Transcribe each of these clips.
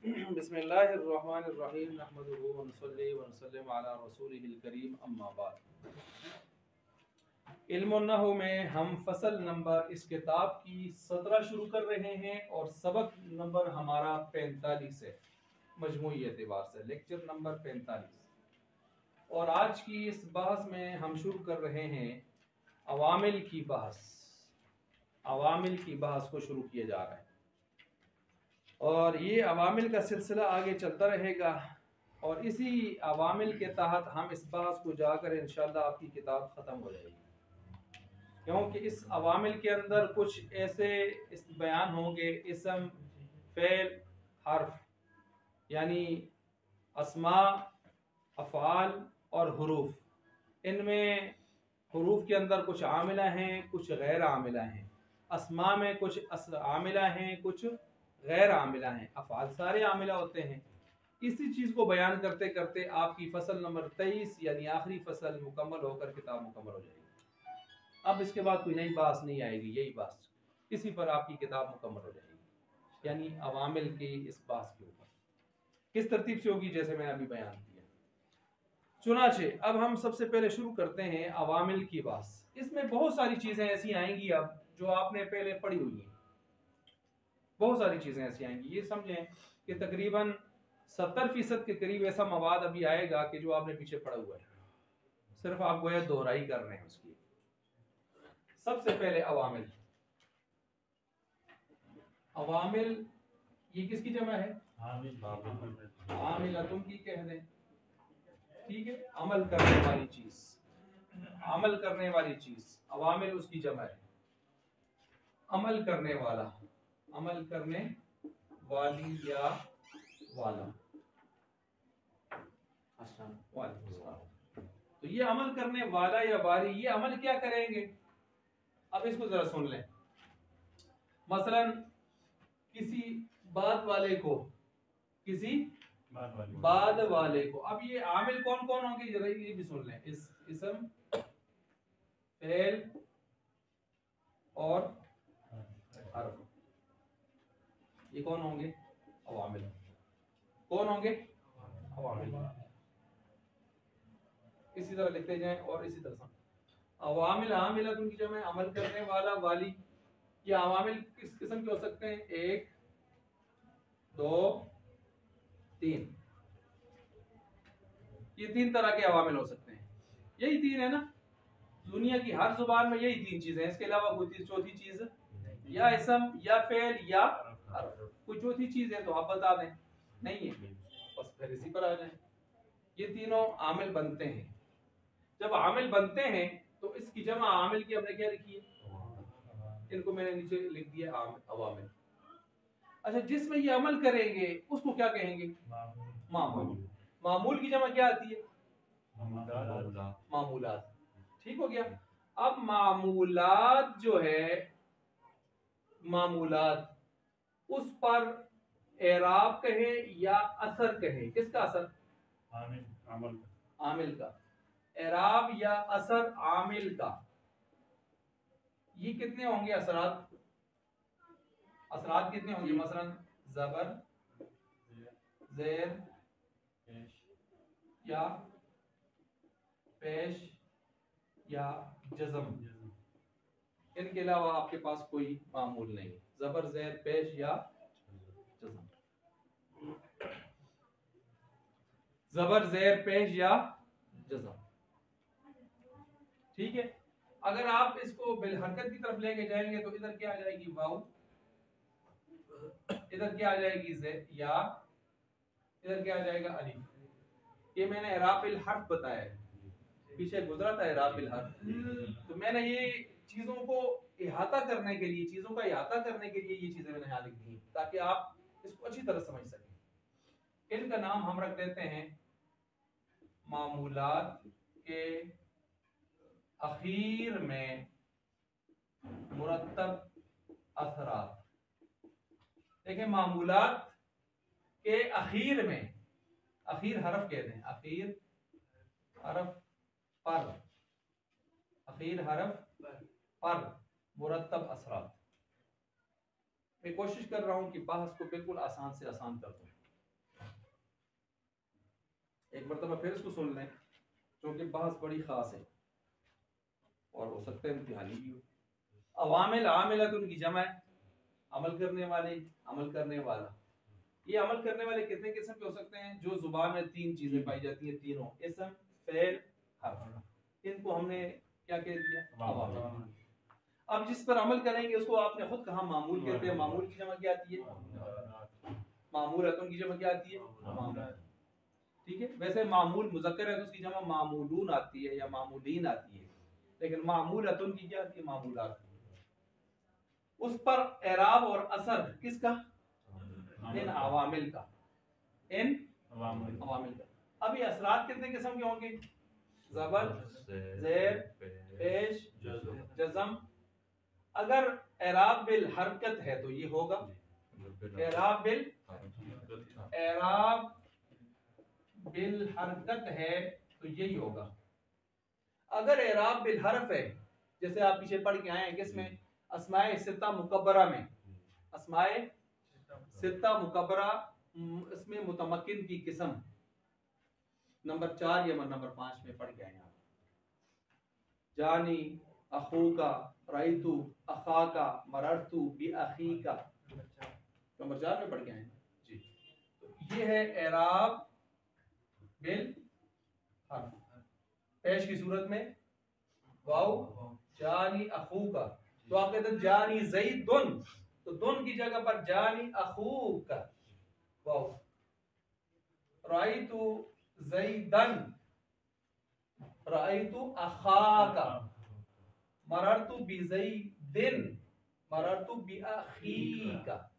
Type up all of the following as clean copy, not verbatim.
बिस्मिल्लाहिर्रहमानिर्रहीम नहमदुहु व नुसल्ली व नुसल्लिमु अला रसूलिहिल करीम अम्मा बाद। इल्मुन नहू में हम फसल नंबर इस किताब की 17 शुरू कर रहे हैं और सबक नंबर हमारा 45 है, मजमूई एतबार से लेक्चर नंबर 45। और आज की इस बहस में हम शुरू कर रहे हैं अवामिल की बहस। अवामिल की बहस को शुरू किया जा रहा है और ये अवामिल का सिलसिला आगे चलता रहेगा और इसी अवामिल के तहत हम इस बहस को जाकर इंशाल्लाह आपकी किताब ख़त्म हो जाएगी, क्योंकि इस अवामिल के अंदर कुछ ऐसे इस बयान होंगे इसम, फ़ेल, हर्फ, यानी अस्मा, अफ़आल और हुरूफ। इनमें हुरूफ के अंदर कुछ आमिला हैं, कुछ गैर आमिला हैं। अस्मा में कुछ आमिला हैं, कुछ गैर आमिला हैं। अफ़आल सारे आमिला होते हैं। इसी चीज़ को बयान करते करते आपकी फसल नंबर 23 यानी आखिरी फसल मुकम्मल होकर किताब मुकम्मल हो जाएगी। अब इसके बाद कोई नई बात नहीं आएगी, यही बात, इसी पर आपकी किताब मुकम्मल हो जाएगी, यानी अवामिल की इस बात के ऊपर किस तरतीब से होगी जैसे मैंने अभी बयान किया। चुनाचे अब हम सबसे पहले शुरू करते हैं अवामिल की बात। इसमें बहुत सारी चीज़ें ऐसी आएंगी अब जो आपने पहले पढ़ी हुई हैं, बहुत सारी चीज़ें ऐसी आएंगी। ये समझें कि तकरीबन 70% के करीब ऐसा मवाद अभी आएगा कि जो आपने पीछे पढ़ा हुआ है, सिर्फ आप गोया दोहराई कर रहे हैं उसकी। सबसे पहले अवामिल। अवामिल ये किसकी जमा है? आमिलतुन की कह दें, ठीक है। अमल करने वाली चीज, अमल करने वाली चीज अवामिल उसकी जमा है। अमल करने वाला, अमल करने वाली या वाला। तो ये अमल करने वाला या वाली, ये अमल क्या करेंगे? अब इसको जरा सुन लें। मसलन किसी बाद वाले को, किसी बाद वाले को, अब ये आमिल कौन कौन होंगे जरा ये भी सुन लें। इसम, फेल और हर्फ, ये कौन होंगे? अवामिल। कौन होंगे? अवामिल। इसी तरह लिखते जाएं और इसी तरह से अवामिल आमिलत उनकी जमा है, अमल करने वाला, वाली। ये अवामिल किस किस्म के हो सकते हैं? 1 2 3, ये 3 तरह के अवामिल हो सकते हैं। यही 3 है ना, दुनिया की हर जुबान में यही 3 चीजें हैं। इसके अलावा कोई चौथी चीज या इसम या फेल या हर्फ, कोई चौथी चीज है तो आप बता दें। नहीं है बस फिर इसी पर आ जाए। ये तीनों आमिल बनते हैं। जब आमिल बनते हैं तो इसकी जमा आमिल की हमने क्या लिखी है? इनको मैंने नीचे लिख दिया अवामिल। अच्छा, जिसमें ये अमल करेंगे उसको क्या कहेंगे? मामूल। मामूल की जमा क्या आती है? मामूलात। ठीक हो गया। अब मामूलात जो है, मामूलात, उस पर एराब कहे या असर कहे? किसका असर? आमिल का। एराब या असर आमिल का। ये कितने होंगे असरात? असरात कितने होंगे? मसलन जबर, ज़ेर या पेश या जज़म। इनके अलावा आपके पास कोई मामूल नहीं। जबर, ज़ेर, पेश या जज़म। जबर, ज़ेर, पेश या जज़म, ठीक है। अगर आप इसको बिल हरकत की तरफ लेके जाएंगे तो इधर क्या आ जाएगी? वाव। इधर क्या आ जाएगी? जे या। इधर क्या आ जाएगा? अलिफ। ये मैंने इराबिल हर्फ बताया है, पीछे गुजरा था इराबिल हर्फ। तो मैंने ये चीजों को इहाता करने के लिए, चीजों का इहाता करने के लिए ये चीजें मैंने यहाँ लिख दी ताकि आप इसको अच्छी तरह समझ सकें। इनका नाम हम रख देते हैं मामूलात के अखीर में मुरत्तब असरात। देखिए, मामूलात के अखीर में, अखीर हरफ कहते हैं, अखीर हरफ पर, अखीर हरफ पर मुरत्तब असरात। मैं कोशिश कर रहा हूं कि बहस को बिल्कुल आसान से आसान कर दूं। एक मरतबा फिर इसको सुन लें क्योंकि बहस बड़ी खास है और हो सकता है इम्तिहानी भी हो। अवामिल आमिलतुन की जमा है, अमल करने वाले, अमल करने वाला। ये अमल करने वाले कितने किस्म के हो सकते हैं? जो जुबान में तीन चीजें पाई जाती हैं, तीनों इस्म, फेल, हर्फ, इनको हमने क्या कह दिया? अवामिल। अब जिस पर अमल करेंगे उसको आपने खुद कहा मामूल कहते हैं। मामूल की जमा क्या आती है? मामूलतुन की जमा क्या आती है? ठीक है। वैसे मामूल मुज़क्कर है तो उसकी जमा मामूलून आती है या मामूलीन आती है, लेकिन मामूलतुन की क्या आती है? मामूलात। उस पर एराब और असर किसका? इन अवामिल का, इन अवामिल का। अब ये असरात कितने किस्म के होंगे? ज़बर, ज़ेर, पेश, जज़म। अगर एराब बिल हरकत है तो ये होगा एराब बिल हरकत है तो यही होगा। अगर एराब बिल हर्फ है, जैसे आप पीछे पढ़ के आए हैं किसमें? अस्माए सित्ता मुकब्बरा में। अस्माए सित्ता मुकब्बरा इसमें मुतमक्किन की किस्म नंबर 4 या नंबर 5 में पढ़ के आए हैं आप। जानी, अखूका, राइतु, अखाका, मररतु बि अखीका, नंबर 4 में पढ़ के आए हैं जी। तो ये है एराब बिल हर्फ। पेश की सूरत में वाओ, जानी अखूका, तो आप कहते हैं जानी ज़ैदुन, तो दुन की जगह पर जानी अखूका। वाओ, राइतु ज़ैदन, राइतु अखाका, मररतु बिज़ैदिन, मररतु बिअखीका।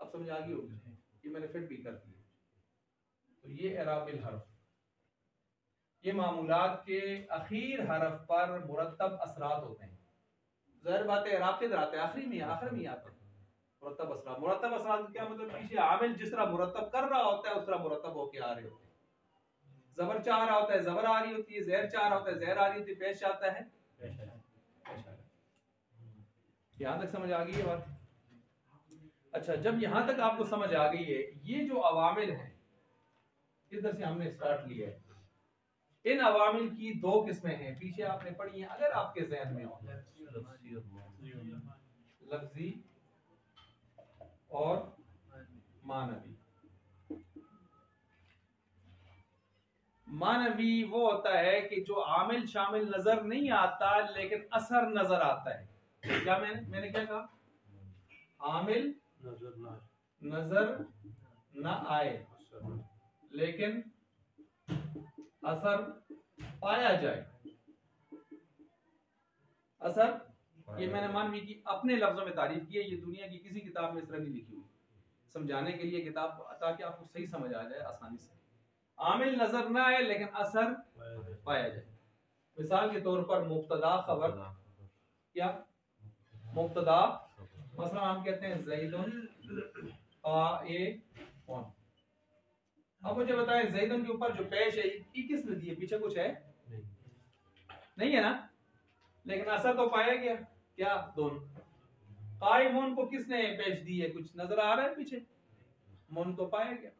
अब समझ आ गई होगी, ये मैंने फिट भी कर दी। तो ये एराब बिल हर्फ, ये मामूलात के अखीर हरफ पर मुरत्तब असरात होते हैं। ज़ाहिर बात है एराब किधर आता है? आखिरी में आता है मुरत्तब असरात। मुरत्तब असरात क्या मतलब? पीछे आमिल जिस तरह मुरत्तब कर रहा होता है उस तरह मुरत्तब होके आ रहे होते हैं। ज़बर चाह रहा होता है, ज़बर आ रही होती है। ज़ेर चाह रहा होता है, ज़ेर आ रही होती है। पेश आता है, यहाँ तक समझ आ गई है बात? अच्छा, जब यहाँ तक आपको समझ आ गई है, ये जो अवामिल हैं इधर से हमने स्टार्ट लिया है। इन अवामिल की दो किस्में हैं, पीछे आपने पढ़ी हैं, अगर आपके ज़हन में हो। लफ्जी और मानवी। मानवी वो होता है कि जो आमिल शामिल नजर नहीं आता लेकिन असर नजर आता है। क्या मैंने क्या कहा? आमिल नजर न आए लेकिन असर पाया जाए। असर, ये मैंने मानवी की अपने लफ्जों में तारीफ की है, ये दुनिया की किसी किताब में इस तरह नहीं लिखी हुई, समझाने के लिए किताब ताकि आपको सही समझ आ जाए आसानी से। आमिल नजर ना आए लेकिन असर पाया जाए। मिसाल के तौर पर मुब्तदा खबर, क्या मुब्तदा, मसलन हम कहते हैं ज़ैदुन क़ाइमुन। अब मुझे बताएं ज़ैदुन के ऊपर जो पेश है ये किसने दी है? पीछे कुछ है? नहीं है ना, लेकिन असर तो पाया गया। क्या? दोन। क़ाइमुन को किसने पेश दी है? कुछ नजर आ रहा है पीछे? मुन तो पाया गया।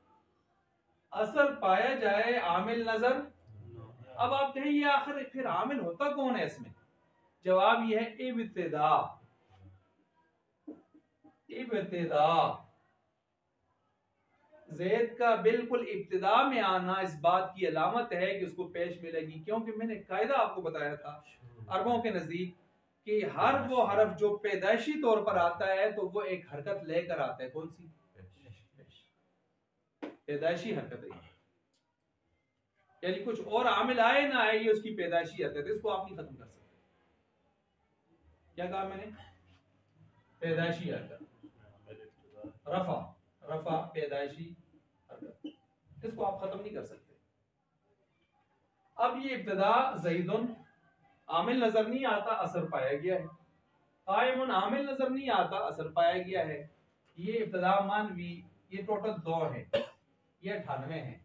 असर पाया जाए, आमिल नजर। अब आप कहें ये आखिर फिर आमिल होता कौन है इसमें? जवाब ये है इब्तिदा। इब्तिदा, ज़ैद का बिल्कुल इब्तिदा में आना इस बात की अलामत है कि उसको पेश मिलेगी, क्योंकि मैंने कायदा आपको बताया था अरबों के नजदीक कि हर वो हरफ जो पैदाइशी तौर पर आता है तो वो एक हरकत लेकर आता है। कौन सी? पैदाइशी हरकत है, यानी कुछ और आमिल आए ना आए, ये उसकी पैदाइशी हरकत है, इसको आप नहीं खत्म कर सकते। क्या कहा मैंने? पैदाइशी हरकत, रफा, रफा पैदाइशी हरकत, इसको आप खत्म नहीं कर सकते। अब ये इब्तिदा ज़ैदुन आमिल नजर नहीं आता, असर पाया गया है। क़ाइमुन आमिल नजर नहीं आता, असर पाया गया है। ये इब्तिदा मानवी, ये टोटल 2 है, ये 98 है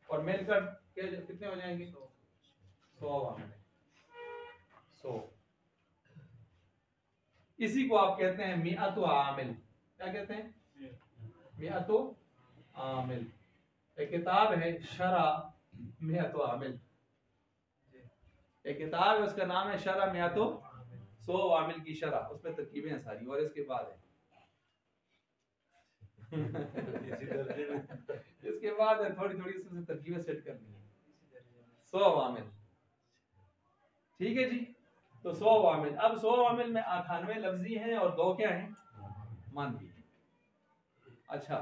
और मिलकर कितने हो जाएंगे? 100। 100। इसी को आप कहते हैं मिअतु आमिल। क्या कहते हैं? मिअतु आमिल। एक किताब है शरा मियातो आमिल, एक किताब है उसका नाम है शरा मियातो 100 आमिल की शरा, उसमें तरकीबें हैं सारी, और इसके बाद है इसके बाद है थोड़ी थोड़ी उसमें तरकीबें सेट करनी है। 100 आमिल, ठीक है जी। तो 100 आमिल, अब 100 आमिल में 98 लफ्जी हैं और 2 क्या हैं, मानवी। अच्छा,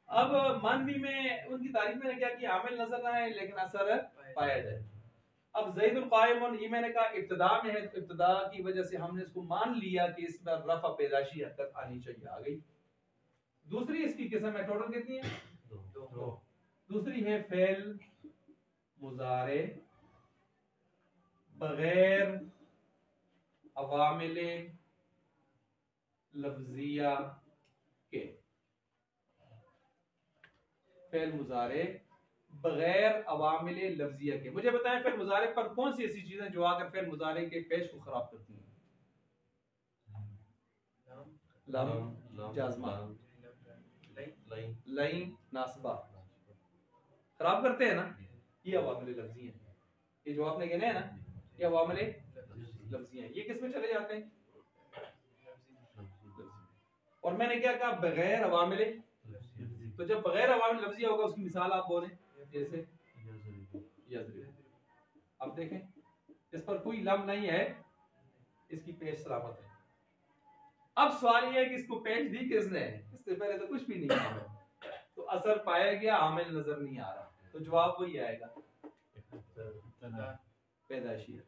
अब मानवी में उनकी तारीफ में क्या किया, आमिल नजर ना आए लेकिन असर पाया जाए। अब ज़ैदुल कायमुन, ये मैंने कहा इब्तिदा में है, तो इब्तिदा की वजह से हमने इसको मान लिया कि इसमें रफा पैदाशी हरकत आनी चाहिए, आ गई। दूसरी इसकी किस्म है, टोटल कितनी है, दो। दूसरी है फेल मुजारे बगैर अवामिल लफ्जिया के, फेल मुजारे बगैर अवामिल लफ्जिया के। मुझे बताएं फेल मुजारे पर कौन सी ऐसी चीजें जो आकर फेल मुजारे के पेश को खराब करती हैं? लम, जाज़मा, लाइन, नासबा खराब करते हैं ना, ये अवामिल लफ्जिया हैं। ये जो आपने गिने हैं ना, ये अवामिल लफ्जिया हैं। ये किस में चले जाते हैं, और मैंने क्या कहा, बगैर अवामिल। तो जब बगैर अवामिल लफ्जिया होगा उसकी मिसाल आप बोलें, जैसे यज़रिब। अब देखें इस पर कोई लम नहीं है, इसकी पेश सलामत है। अब सवाल ये है कि इसको पेश दी किसने है, इससे पहले तो कुछ भी नहीं किया, तो असर पाया गया, आमिल नजर नहीं आ रहा, तो जवाब वही आएगा, पैदाशी।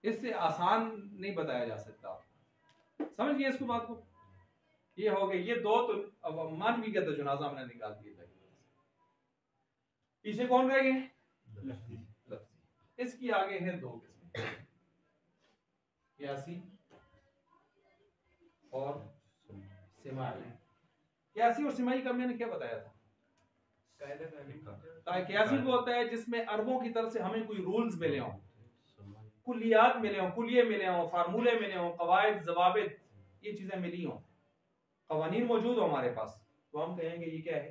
इससे आसान नहीं बताया जा सकता, समझ गए इसको बात को। ये हो गए ये दो, तो अब मानवी का तजुनाजा हमने निकाल दिया। पीछे कौन रह गए, लफ्जी। इसकी आगे है दो किस्में, कियासी और सिमाई। कियासी और सिमाई का मैंने क्या बताया था, कियासी वो होता है जिसमें अरबों की तरफ से हमें कोई रूल्स मिले हों, कुलियात मिले हों, कुलिये मिले हों, फार्मूले मिले हों, कवायद ज़वाबित, ये चीजें मिली हों, कवानीन मौजूद हो हमारे पास, तो हम कहेंगे ये क्या है,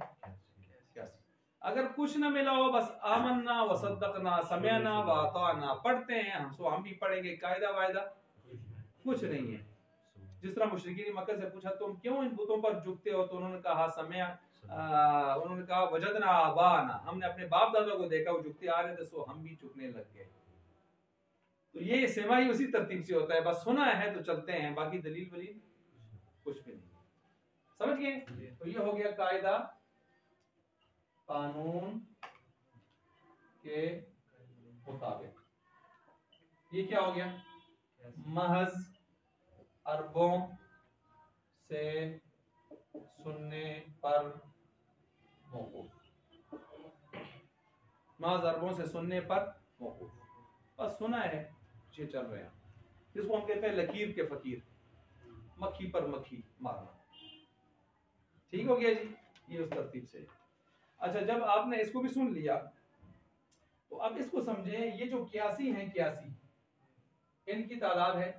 कियासी। अगर कुछ ना मिला हो, बस आमन्ना व सद्दक़ना समिअना व अताअना, पढ़ते हैं हम, सो हम भी पढ़ेंगे, कायदा वायदा कुछ नहीं है। जिस तरह मुशरिकीन मक्का से पूछा तुम क्यों इन बुतों पर झुकते हो, तो उन्होंने कहा उन्होंने कहा वजदना आबाना, हमने अपने बाप दादा को देखा वो झुकते आ रहे थे, सो हम भी झुकने लग गए। तो ये सेवाई उसी तरतीब से होता है, बस सुना है तो चलते हैं, बाकी दलील वलील कुछ भी नहीं, समझ गए। तो ये हो गया कायदा कानून के मुताबिक। ये क्या हो गया, महज अरबों से सुनने पर मौकूफ, महज अरबों से सुनने पर मौकूफ, बस सुना है ये चल रहे हैं, जिसको हम कहते हैं लकीर के फकीर, मक्खी पर मक्खी मारना। ठीक हो गया जी, ये उस तरतीब से। अच्छा, जब आपने इसको भी सुन लिया तो अब इसको समझें, ये जो कियासी हैं, कियासी इनकी तादाद है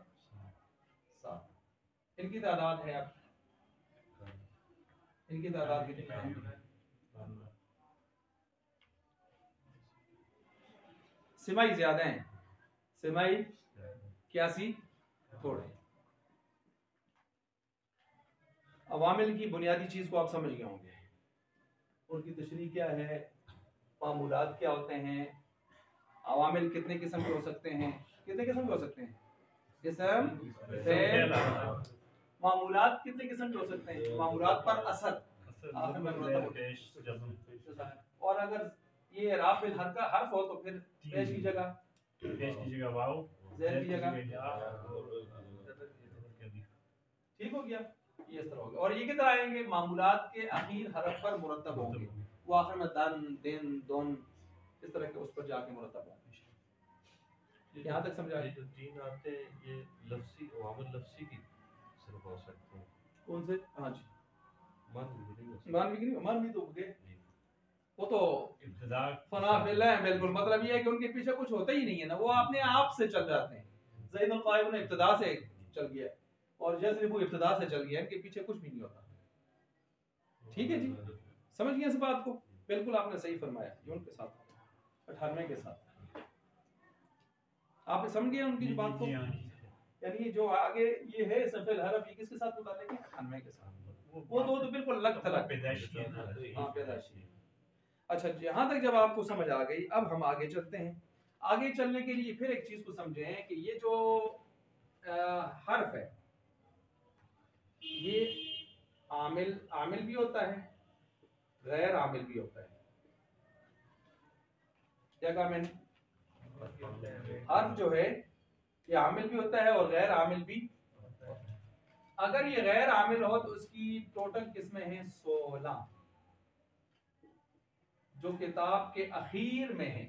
7, इनकी तादाद है, अब इनकी तादाद कितनी है, सिमाई ज्यादा हैं, सिमाई कियासी थोड़े। अवामिल की बुनियादी चीज को आप समझ गए होंगे, उनकी तशरीह क्या है, मामूलात क्या होते हैं, अवामिल कितने किस्म के हो सकते हैं, कितने किस्म के हो सकते हैं, किस्म, फेल, मामूलात कितने किस्म के हो सकते हैं, मामूलात पर असर, और अगर ये राफिल हर्फ हो तो फिर पेश की जगह वाव, ज़ेर की जगह, ठीक हो गया, ये इस तरह होगा। और ये किधर आएंगे, मामूलात के आखिर हरफ पर मुरतब होंगे, वो आखिर में दन, दिन, दोन, इस तरह के उस पर जाके मुरतब होंगे। यहाँ तक समझा, जो तीन आते हैं ये लफ्ज़ी अवामिल लफ्ज़ी की सिर्फ हो सकते हैं, कौन से, हाँ जी, मानवी तो गए, वो तो फना फिल है, बिल्कुल, मतलब ये है कि उनके पीछे कुछ होता ही नहीं है ना, वो अपने आप से चल जाते हैं। ज़ैदुल कायम ने इब्तिदा से चल गया और यज़रिबु इब्तिदा से चल गया, इनके पीछे कुछ भी नहीं होता। ठीक है जी, समझ गए इस बात को? बिल्कुल आपने सही फरमाया, यून के साथ 98 के साथ आप समझ गए उनकी बात को। यानी जो आगे ये है सफेद हरफ, ये किसके साथ मुताल्लिक है? 98 के साथ। वो दो तो बिल्कुल अलग थलग पैदाइशी। हाँ पैदाइशी। अच्छा, यहाँ तक जब आपको समझ आ गई, अब हम आगे चलते हैं। आगे चलने के लिए फिर एक चीज को समझें कि ये जो हर्फ है, ये आमिल आमिल भी होता है, गैर आमिल भी होता है। क्या कहा मैंने? हर्फ जो है ये आमिल भी होता है और गैर आमिल भी। अगर ये गैर आमिल हो तो उसकी टोटल किस्में हैं 16, जो किताब के अखीर में है।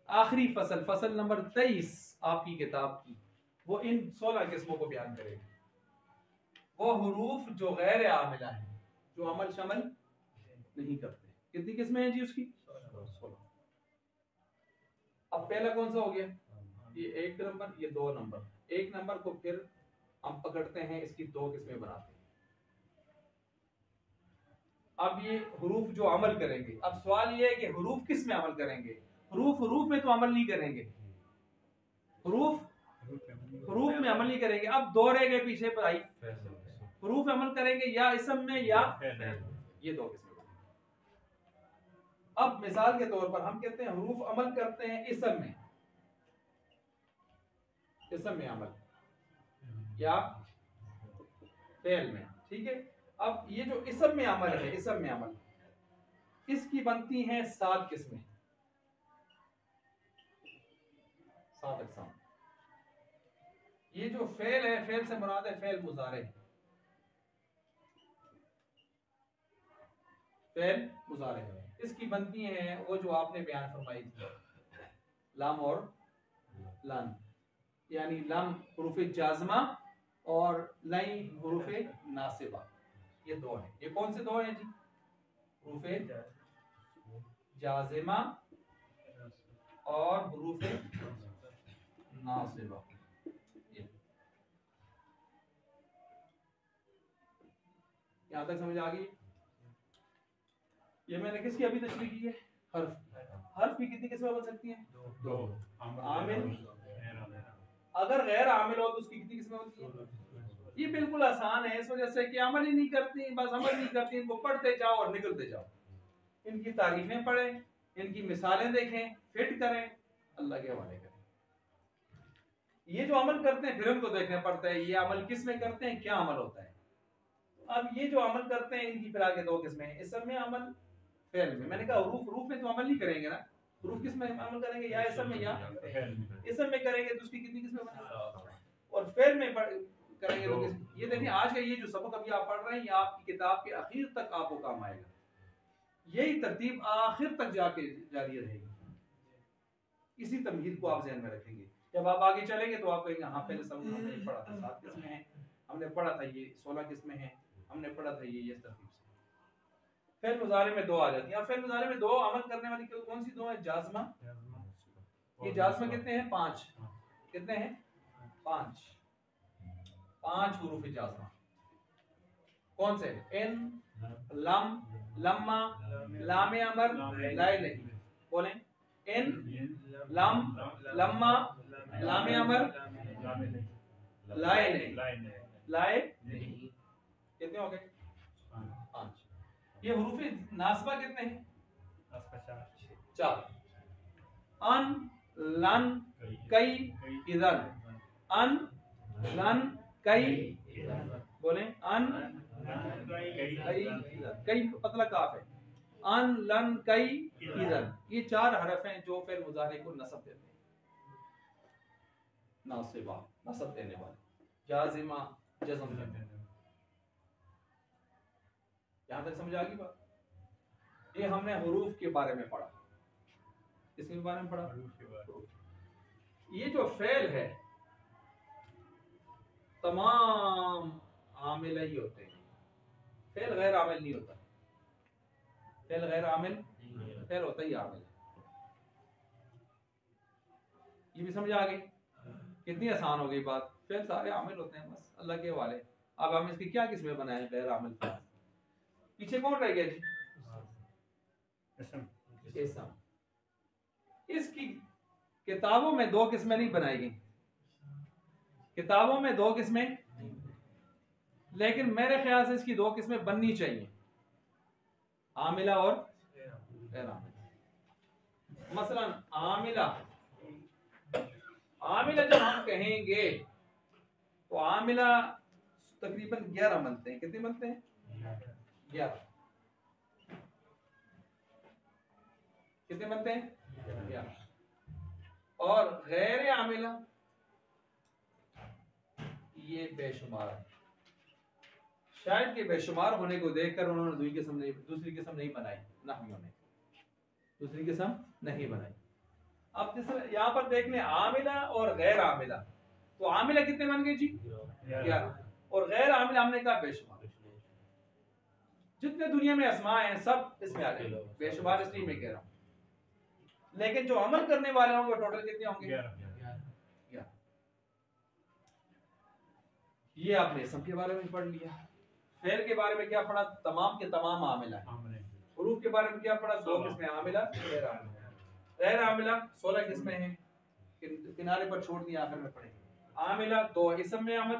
आखिरी फसल, फसल नंबर 23 आपकी किताब की, वो इन 16 किस्मों को बयान करेगी। वो हुरूफ जो गैर आमिला है, जो अमल शमल नहीं करते। कितनी किस्में हैं जी उसकी? 16। अब पहला कौन सा हो गया? ये 1 नंबर, ये 2 नंबर। 1 नंबर को फिर हम पकड़ते हैं, इसकी 2 किस्में बनाते हैं। अब ये हुरूफ जो अमल करेंगे, अब सवाल ये है कि हुरूफ किस में अमल करेंगे? हुरूफ में तो अमल नहीं करेंगे, हुरूफ में अमल नहीं करेंगे। अब दो रह गए पीछे भाई, हुरूफ अमल करेंगे या इसम में या ये 2 किस्में। अब मिसाल के तौर पर हम कहते हैं हुरूफ अमल करते हैं इसम में, अमल या फेल में, ठीक है। अब ये जो इसम में अमल है, इसम में अमल, इसकी बनती हैं 7 किस्में, 7 अक़साम। ये जो फेल है, फेल से मुराद है फेल मुजारे, फेल मुजारे, इसकी बनती हैं वो जो आपने बयान फरमाई थी, लाम और लन, यानी लम हुरूफ़े जाज़मा और लाई हुरूफ़े नासिबा। ये 2 हैं। ये कौन से 2 हैं जी? हुरूफ़े जाज़िमा और हुरूफ़े नासिबा। यहाँ तक समझ आ गई? ये मैंने किसकी अभी तशरीह की है? हर्फ की कितनी किस्में बन सकती हैं? 2। आमिल, अगर गैर आमिल हो तो उसकी कितनी किस्में होती हैं? ये बिल्कुल आसान है, इस वजह से कि अमल ही नहीं करती, बस अमल नहीं करती, इनको पढ़ते जाओ और निकलते जाओ। इनकी तारीफें पढ़ें, इनकी मिसालें देखें, फिट करें, अल्लाह के हवाले करें। ये जो अमल करते हैं फिर उनको देखना पड़ता है ये अमल किस में करते हैं, क्या अमल होता है। अब ये जो अमल करते हैं इनकी फिर आगे 2 किस्में हैं, इसम में अमल, फेल में। मैंने कहा रूफ में तो अमल नहीं करेंगे ना, रूफ किस में अमल करेंगे? या इसम में या इसम में करेंगे तो उसकी कितनी किस्में बनेंगी? और फेल में करेंगे तो ये देखिए आज का ये जो सबक अभी आप पढ़ रहे हैं, ये आपकी किताब के आखिर तक आपको काम आएगा। यही तरतीब आखिर तक जाके जारी रहेगी। इसी तमहीद को आप ज़हन में रखेंगे। जब आप आगे चलेंगे तो आप कहेंगे हाँ पहले सबक हमने पढ़ा था 7 किस्में हैं, हमने पढ़ा था ये 16 किस्में हैं, हमने पढ़ा था ये तरतीब से। फेल मुजारे में 2 आ जाती हैं। अब फेल मुजारे में 2 अमल करने वाली कौन सी 2 है? जाज़मा। ये जाज़मा कितने हैं? 5। कितने हैं? 5 हुरूफ जाज़मा। कौन से? इन, लम, लम्मा, लामे अमर, लाए नहीं। बोलें इन, लम, लम्मा, लामे अमर, लाए नहीं, लाए नहीं। कितने हो गए? 5। ये हुरूफ नासबा कितने हैं? 4। अन, लन, कई, इधन। अन, लन, कई, बोलें अन, कई पतला काफ है। अन, लन, कई, इधन। ये 4 हरफ हैं जो फेल मुजारे को नसब देते हैं। नासिबा, नसब देने वाले। जाजिमा, जज़म देते हैं। यहाँ तक समझ आ गई बात? ये हमने हुरूफ के बारे में पढ़ा। किसके बारे में पढ़ा? ये जो फेल है तमाम आमिल ही होते हैं, फेल गैर आमिल नहीं होता। फेल गैर आमिल, फेल होता ही आमिल। ये भी समझ आ गई? कितनी आसान हो गई बात। फेल सारे आमिल होते हैं, बस अल्लाह के हवाले। अब हम इसकी क्या किस्में बनाएं गैर आमिल? पीछे कौन रह गया जी? इसम। इसकी किताबों में दो किस्में नहीं बनाई गई, किताबों में दो किस्में, लेकिन मेरे ख्याल से इसकी दो किस्में बननी चाहिए, आमिला और गैर आमिला। मसलन आमिला, आमिला जब हम कहेंगे तो आमिला तकरीबन 11 बनते हैं। कितने बनते हैं? 11। कितने बनते हैं? 11। और गैर आमिला ये बेशुमार है। शायद के बेशुमार होने को देखकर उन्होंने दूसरी किस्म नहीं बनाई, नहवियों ने दूसरी किस्म नहीं बनाई। अब यहाँ पर देख लें आमिला और गैर आमिला, तो आमिला कितने बन गए जी? 11। और गैर आमिला हमने कहा बेशुमार। जितने दुनिया में अस्मा हैं सब इसमें आ गए, बेशुमार इसलिए मैं कह रहा हूँ। लेकिन जो अमल करने वाले होंगे टोटल कितने होंगे? 11। ये आपने इसम के बारे में पढ़ लिया। फेल के बारे में क्या पढ़ा? तमाम के तमाम आमिला है। हुरूफ के बारे में क्या पढ़ा? दो किस्में, आमिला गैर आमिला। गैर आमिला 16 किस्में हैं, किनारे पर छोड़ दिया, आखिर में पढ़ेंगे। आमिला 2, इसम में अमल,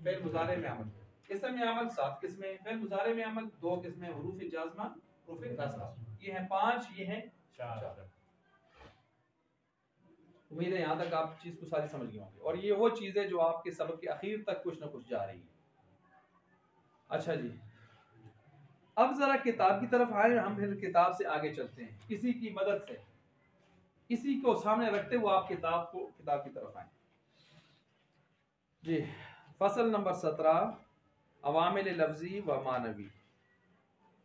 फेल मुजारे में अमल। इसम में अमल 7 किस्में, फेल मुजारे में अमल 2 किस्में, हुरूफ जाज़मा, हुरूफ नस्ब। ये हैं 5, ये हैं 4। उम्मीद है यहाँ तक आप चीज को सारी समझ गए होंगे, और ये वो चीजें जो आपके सबक के आखिर तक कुछ ना कुछ जा रही है। अच्छा जी, अब जरा किताब की तरफ आए, हम फिर किताब से आगे चलते हैं। इसी की मदद से, इसी को सामने रखते हुए आप किताब की तरफ आए जी। फसल नंबर 17, अवामिल लफ्जी व मानवी।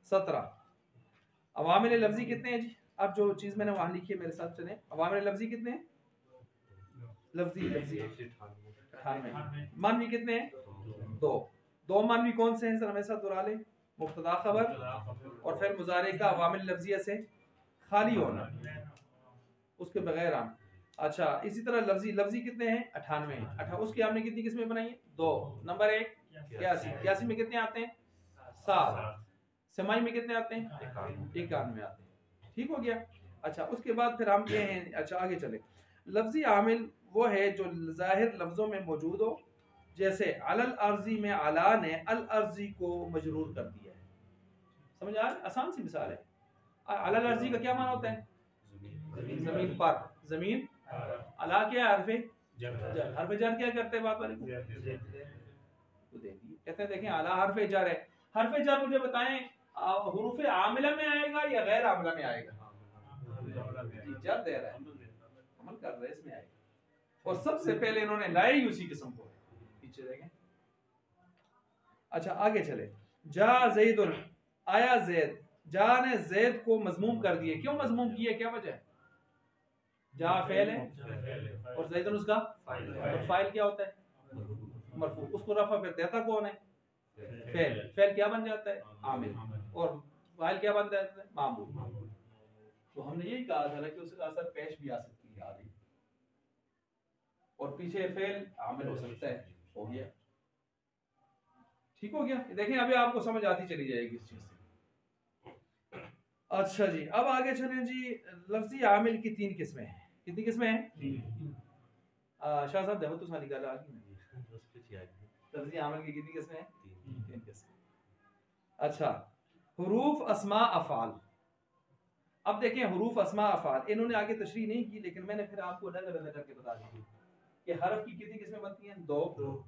17 अवामिल लफ्जी कितने हैं जी? अब जो चीज मैंने वहां लिखी है मेरे साथ चले। अवामिल लफ्जी कितने हैं? लफ्जी 98। मानवी कितने हैं? 2 मानवी कौन से हैं सर? हमेशा दोहरा लें। मुब्तदा खबर और फिर मुजारे का अवामिल लफ्जिया से खाली होना, उसके बगैर आना। अच्छा, इसी तरह लफ्जी कितने हैं? 98 हैं। उसकी हमने कितनी किस्में बनाई हैं? 2। नंबर 1 81 में कितने आते हैं? 7। समाई में कितने आते हैं? 91 आते हैं। ठीक हो गया। अच्छा, उसके बाद फिर हम ये हैं, अच्छा आगे चले। लफ्जी आमिल वो है जो जाहिर लफ्जों में मौजूद हो, जैसे अलल अर्जी में अला ने अल अर्जी को मजरूर कर दिया है। समझ आ रहा है? आसान सी मिसाल है। अलल अर्जी का क्या माना होता है? जमीन पर। जमीन अला क्या है? हरफे जार क्या करते हैं? बात वाले को कहते हैं देखें अला हरफे जार है। हरफे जार मुझे बताएं हुरूफ आमिला में आएगा या गैर आमिला में आएगा? जार दे रहा है, अमल कर रहे इसमें आएगा। और सबसे पहले इन्होंने लाए ही उसी किस्म को, पीछे देखें। अच्छा आगे चले। जा ज़ैदुन, आया ज़ैद। जा ने ज़ैद को मज़मूम कर दिए। क्यों मज़मूम किया? क्या वजह है? जा फेल है और ज़ैदुन उसका और फाइल क्या होता है? मरफू। उसको रफा फिर देता कौन है? फेल। फेल क्या बन जाता है? आमिल। और फाइल क्या बन जाता है? मामूल। तो हमने यही कहा था कि उसका असर पेश भी आ सकती है आदि, और पीछे फेल आमिल हो सकता है। हो गया, ठीक हो गया। देखें अभी आपको समझ आती चली जाएगी इस चीज से। अच्छा जी, अब आगे चलें जी। लफ्जी आमिल की 3 किस्में हैं। कितनी किस्में हैं? शाह साहब देखो तो सारी गाल आगे लफ्जी आमिल की कितनी किस्में हैं? 3 किस्में। अच्छा, हुरूफ अस्मा अफ़ाल। अब देखें हुरूफ अस्मा अफ़ाल, इन्होंने आगे तशरीह नहीं की, लेकिन मैंने फिर आपको अलग अलग करके बता दी कि हरफ की कितनी किस्में बनती हैं? 2।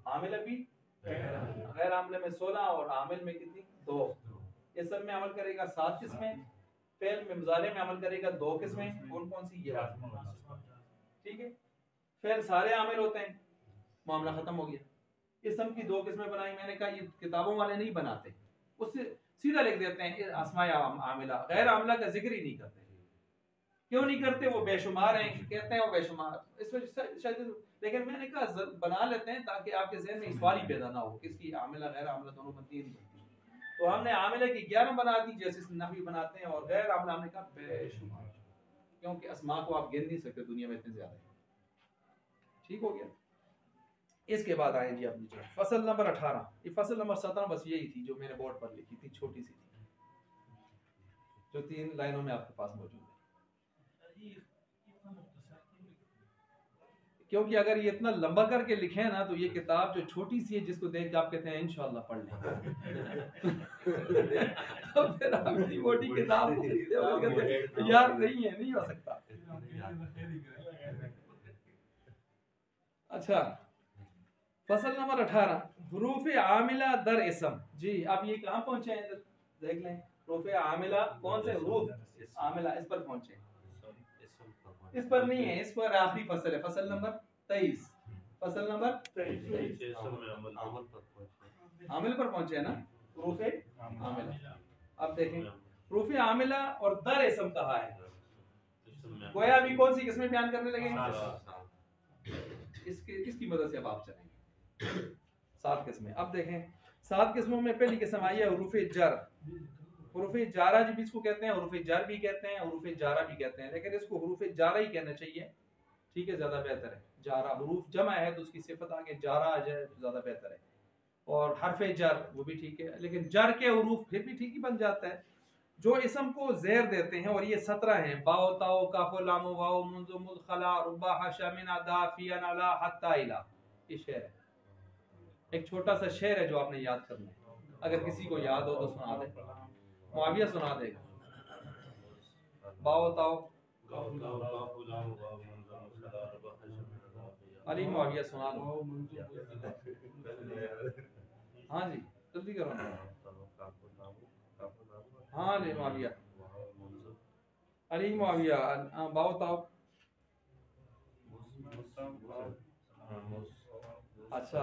आमिल भी, गैर आमिल में 16 और आमिल में कितनी? 2। इसम में अमल करेगा 7 किस्में, फेल में मुजारे में अमल करेगा 2 किस्में। कौन कौन सी? ये ठीक है। फेल सारे आमिल होते हैं, मामला खत्म हो गया। इसम की 2 किस्में बनाई। मैंने कहा ये किताबों वाले नहीं बनाते, उससे सीधा लिख देते हैं अस्माए आमिला। गैर आमिला का जिक्र ही नहीं करते। क्यों नहीं करते? वो बेशुमार हैं, कहते हैं वो बेशुमार। इस वजह से शायद, लेकिन मैंने कहा बना लेते हैं ताकि आपके जहन में सवाल ही पैदा ना हो किसकी आमिला गैर आमिला दोनों बनती है। तो हमने आमिला की 11 बना दी जैसे नहवी बनाते हैं, और गैर आमिला हमने कहा बेशुमार, क्योंकि अस्मा को आप गिन नहीं सकते दुनिया में इतने ज्यादा। ठीक हो गया। इसके बाद आए जी अपनी फसल नंबर 18। ये फसल नंबर 17 बस यही थी जो मैंने बोर्ड पर लिखी थी, छोटी सी थी। जो 3 लाइनों में आपके पास मौजूद है। क्योंकि अगर ये इतना लंबा करके लिखे हैं ना तो ये किताब जो छोटी सी है जिसको देख के आप कहते हैं इंशाल्लाह पढ़ लें तो फिर आप इतनी मोटी किताब यार नहीं हो सकता। अच्छा, फसल नंबर 18 हुरूफ आमिला दर इसम। जी आप ये कहाँ पहुंचे हैं, देख लें। हुरूफ आमिला कौन से हुरूफ आमिला, इस पर पहुंचे, इस पर नहीं है, इस पर आखिरी फसल है, फसल नंबर 23, फसल नंबर 23 आमिल पर पहुंचे है ना, हुरूफ आमिला। अब देखें हुरूफ आमिला और दर इसम कहा है, गोया अभी कौन सी किस्में बयान करने लगे हैं, इसकी मदद से अब आप चलेंगे 7 किस्में। अब देखें 7 किस्मों में पहली किस्म आई है हुरूफ जर। हुरूफ जारा जी भी इसको कहते हैं, हुरूफ जर भी कहते हैं, हुरूफ जारा भी कहते हैं, लेकिन इसको हुरूफ जारा ही कहना चाहिए, ठीक है, ज्यादा बेहतर है। जारा हुरूफ जमा है तो उसकी सिफत आगे जारा आ जाए तो ज्यादा बेहतर है। और हरफे जर वो भी ठीक है, लेकिन जर के हुरूफ फिर भी ठीक ही बन जाता है जो इसम को ज़ेर देते हैं, और ये 17 हैं। बाओ ताओ काफो लामो वाओ मुंजो मुज खला रुबा हशा मिन अदा फियन अला हत्ता इला। ये शेर है, एक छोटा सा शेर है जो आपने याद करना है, अगर किसी को याद हो तो सुना दे। मुआविया सुना देगा। बाओ ताओ अली मुआविया सुना दो। हाँ जी जल्दी करो। हाँ अली मुआविया, अली मुआविया बाओ ताओ। अच्छा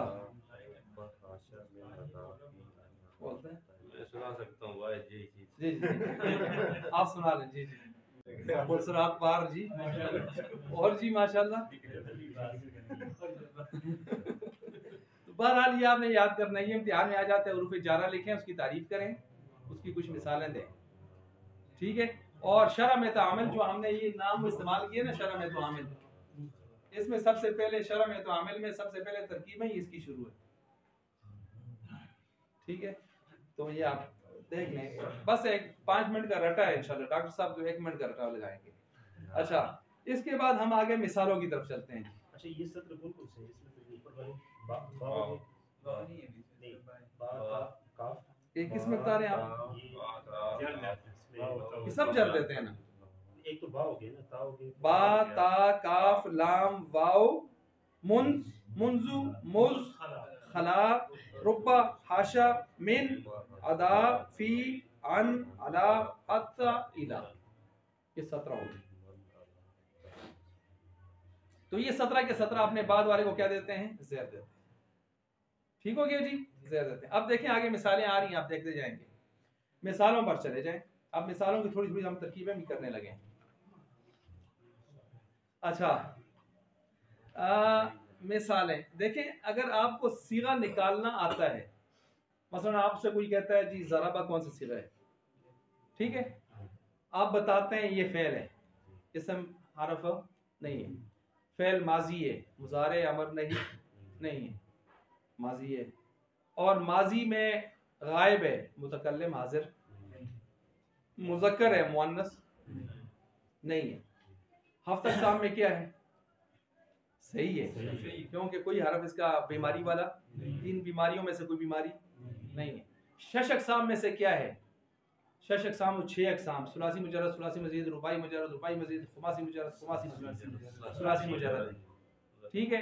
बोलते हैं, मैं सुना सकता हूँ भाई। जी जी जी आप सुना लें। जी जी खुसरात पार जी और जी माशाल्लाह। तो बहरहाल ये आपने याद करना है, ये इम्तिहान में आ जाता है। हुरूफ जारा लिखें, उसकी तारीफ करें, उसकी कुछ मिसालें दें, ठीक है। और शरह में तामिल जो हमने ये नाम इस्तेमाल किए ना, शरह में तामिल, इसमें सबसे पहले शरह में तामिल में सबसे पहले तरकीब ही इसकी शुरू है, ठीक है। तो ये आप देख लें, बस एक 5 मिनट का रटा है इंशाल्लाह, डॉक्टर साहब तो 1 मिनट का रटा लगाएंगे। अच्छा इसके बाद हम आगे मिसालों की तरफ चलते हैं। अच्छा ये सत्र बिल्कुल सही, इसमें तो ऊपर वाली ये किस में बता रहे हैं आप, ये सब जर देते हैं ना, एक तो बा हो गया ना, ता हो गया, बा ता काफ लाम वाओ मुंज मुंजू मुज खला रुब्बा हाशा मिन अदा फी अन अला हत्ता इला। ये 17 हो गए। तो ये 17 के 17 अपने बाद वाले को क्या देते हैं, ज़ेर देते हैं, ठीक हो गया जी, ज़ेर देते हैं। अब देखें आगे मिसालें आ रही हैं, आप देखते जाएंगे। मिसालों पर चले जाएं। अब मिसालों की थोड़ी थोड़ी हम तरकीबें भी करने लगे। अच्छा मिसालें देखें, अगर आपको सीगा निकालना आता है, मसलन आपसे कोई कहता है जी ज़राबा कौन सा सीगा है, ठीक है, आप बताते हैं ये फ़ेल है, इसम हरफ नहीं है, फ़ेल माजी है, मुज़ारे अमर नहीं है, माजी है, और माजी में गायब है, मुतकल्लिम हाजिर, मुज़क्कर है, मुअन्नस नहीं है। हफ्ता शाम में क्या है, सही है, क्योंकि कोई हरफ इसका बीमारी वाला, 3 बीमारियों में से कोई बीमारी नहीं है। शश अक़साम में से क्या है, शश अक़साम 6 अक़साम, सुलासी मुजर्रद, सुलासी मजीद, रुबाई मुजर्रद, रुबाई मजीद, खुमासी मुजर्रद, खुमासी मजीद, सुलासी मुजर्रद, ठीक है।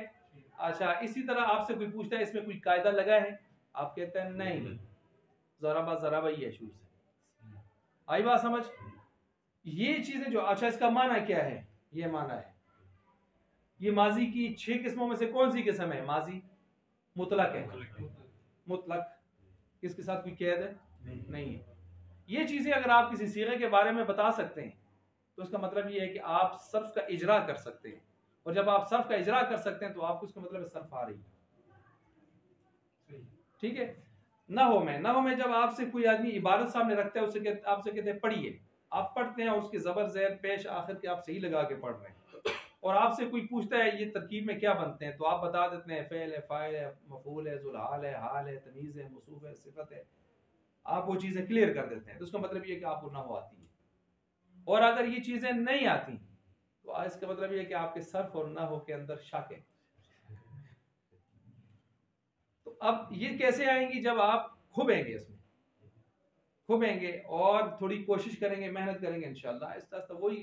अच्छा इसी तरह आपसे कोई पूछता है इसमें कोई कायदा लगा है, आप कहते हैं नहीं, ज़राबा ज़राबा ही है शुरू से। आई बात समझ, ये चीजें जो, अच्छा इसका माना क्या है, ये माना है, ये माजी की 6 किस्मों में से कौन सी किस्म है, माजी मुतलक है, मुतलक, इसके साथ कोई कैद है नहीं है। ये चीजें अगर आप किसी सीगे के बारे में बता सकते हैं तो उसका मतलब ये है कि आप सर्फ का इजरा कर सकते हैं, और जब आप सर्फ का इजरा कर सकते हैं तो आपको उसका मतलब सर्फ आ रही है, ठीक है। नहव में जब आपसे कोई आदमी इबारत सामने रखता है, उससे आपसे कहते हैं पढ़िए, आप पढ़ते हैं और उसके जबर ज़ेर पेश आखिर के आप सही लगा के पढ़ रहे हैं, और आपसे कोई पूछता है ये तरकीब में क्या बनते हैं, तो आप बता देते हैं फ़ेल है, फ़ाइल है, मफ़ूल है, ज़ुलहाल है, हाल है, तमीज़ है, मौसूफ़ है, सिफ़त है, आप वो चीज़ें क्लियर कर देते हैं, तो उसका मतलब ये है कि आपको नहव आती है। और अगर ये चीजें नहीं आती तो इसका मतलब ये है कि आपके सर्फ और नहव के अंदर शक है। तो अब ये कैसे आएंगी? जब आप खुबेंगे, इसमें खुबेंगे और थोड़ी कोशिश करेंगे, मेहनत करेंगे, इंशाल्लाह आहिस्ता आहिस्ता। वही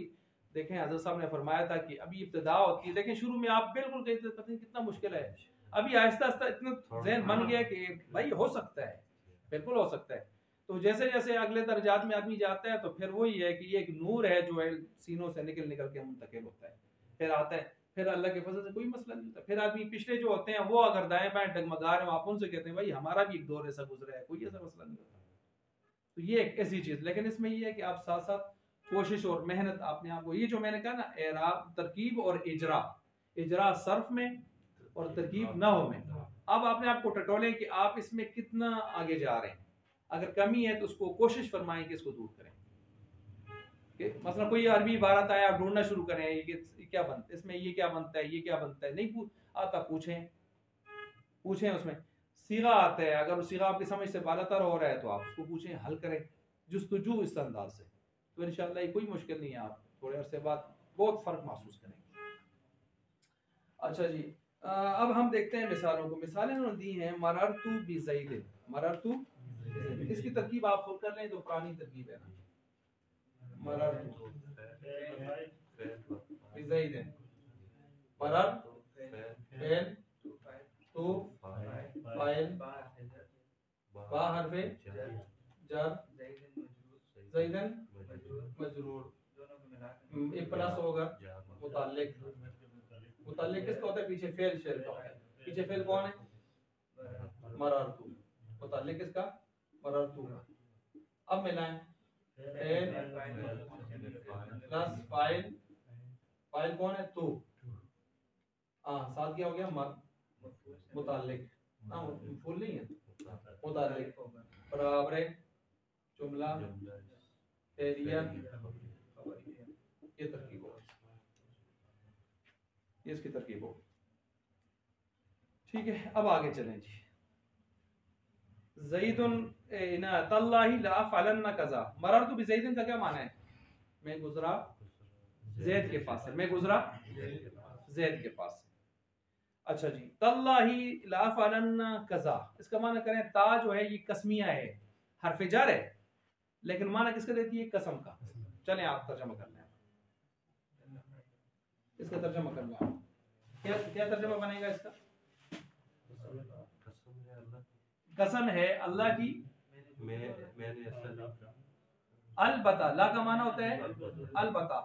देखें, हज़रत साहब ने फरमाया था कि अभी इब्तिदा होती है। देखें शुरू में आप बिल्कुल कहते पता नहीं कितना मुश्किल है, अभी आहिस्ता आहिस्ता इतना ज़हन बन गया कि भाई हो सकता है, बिल्कुल हो सकता है। तो जैसे जैसे अगले दर्जात में आदमी जाता है तो फिर वही है कि ये एक नूर है जो है सीनों से निकल निकल के मुंतकिल होता है, फिर आता है, फिर अल्लाह के फजल से कोई मसला नहीं होता। फिर आदमी पिछले जो होते हैं वो अगर दाएं बाएं डगमगा रहे हो, आप उनसे कहते हैं भाई हमारा भी एक दौर ऐसा गुजरा है, कोई ऐसा मसला नहीं होता। तो ये एक ऐसी चीज, लेकिन इसमें ये है कि आप साथ साथ कोशिश और मेहनत अपने आप को, ये जो मैंने कहा ना, एराब, तरकीब और इजरा, इजरा सर्फ में और तरकीब नहव में। अब आपने आपको टटोलें कि आप इसमें कितना आगे जा रहे हैं। अगर कमी है तो उसको कोशिश फरमाएं कि इसको दूर करें। कि मसलन कोई अरबी इबारत आया, आप ढूंढना शुरू करें ये क्या बनता है, इसमें ये क्या बनता है, ये क्या बनता है, नहीं आता पूछें उसमें सीगा आता है, अगर वो सीगा आपकी समझ से बालातर हो रहा है तो आप उसको पूछें, हल करें जुस्तजू इस अंदाज से, तो इंशाल्लाह ये कोई मुश्किल नहीं है। आप थोड़े अरसे बाद बहुत फर्क महसूस करेंगे। अच्छा जी, अब हम देखते हैं मिसालों को। मिसालें उन्होंने दी हैं मररतु बिज़ैदिन, मररतु बिज़ैदिन, इसकी तरकीब आप खुद कर लें तो पुरानी तरकीब है ना, मररतु बिज़ैदिन, मरर फेल तू फाइल बा हरफे जर ज़ैदन मजरूर, एक प्लस होगा मुताल्लिक। मुताल्लिक किसका होता है? पीछे फेल शेल का होता है। पीछे फेल कौन है? मररतु। मुताल्लिक किसका? मररतु का। अब मिलाएं फेल प्लस फाइल, फाइल कौन है? तू। साथ क्या हो गया? मुताल्लिक, फुल नहीं है, मुताल्लिक बराबर है जुमला फेलिया। ये तरकीब हो, ये इसकी तरकीब हो। ठीक है, अब आगे चलें जी। ज़ैदुन तल्लाहि ला फलन्ना कज़ा, मररतु बिज़ैदिन का क्या माना है? मैं गुजरा ज़ैद के पास से, मैं गुजरा ज़ैद के पास से। अच्छा जी, तल्लाहि ला फलन्ना कज़ा, इसका माना करें, ता जो है ये कसमिया है, हरफ जर है, लेकिन माना किसका देती है? कसम का। चलें आप तर्जमा कर लें, इसका तर्जमा कर लें। क्या क्या तर्जमा बनेगा इसका? कसम है अल्लाह की, अलबत्ता, ला का माना होता है अलबत्ता,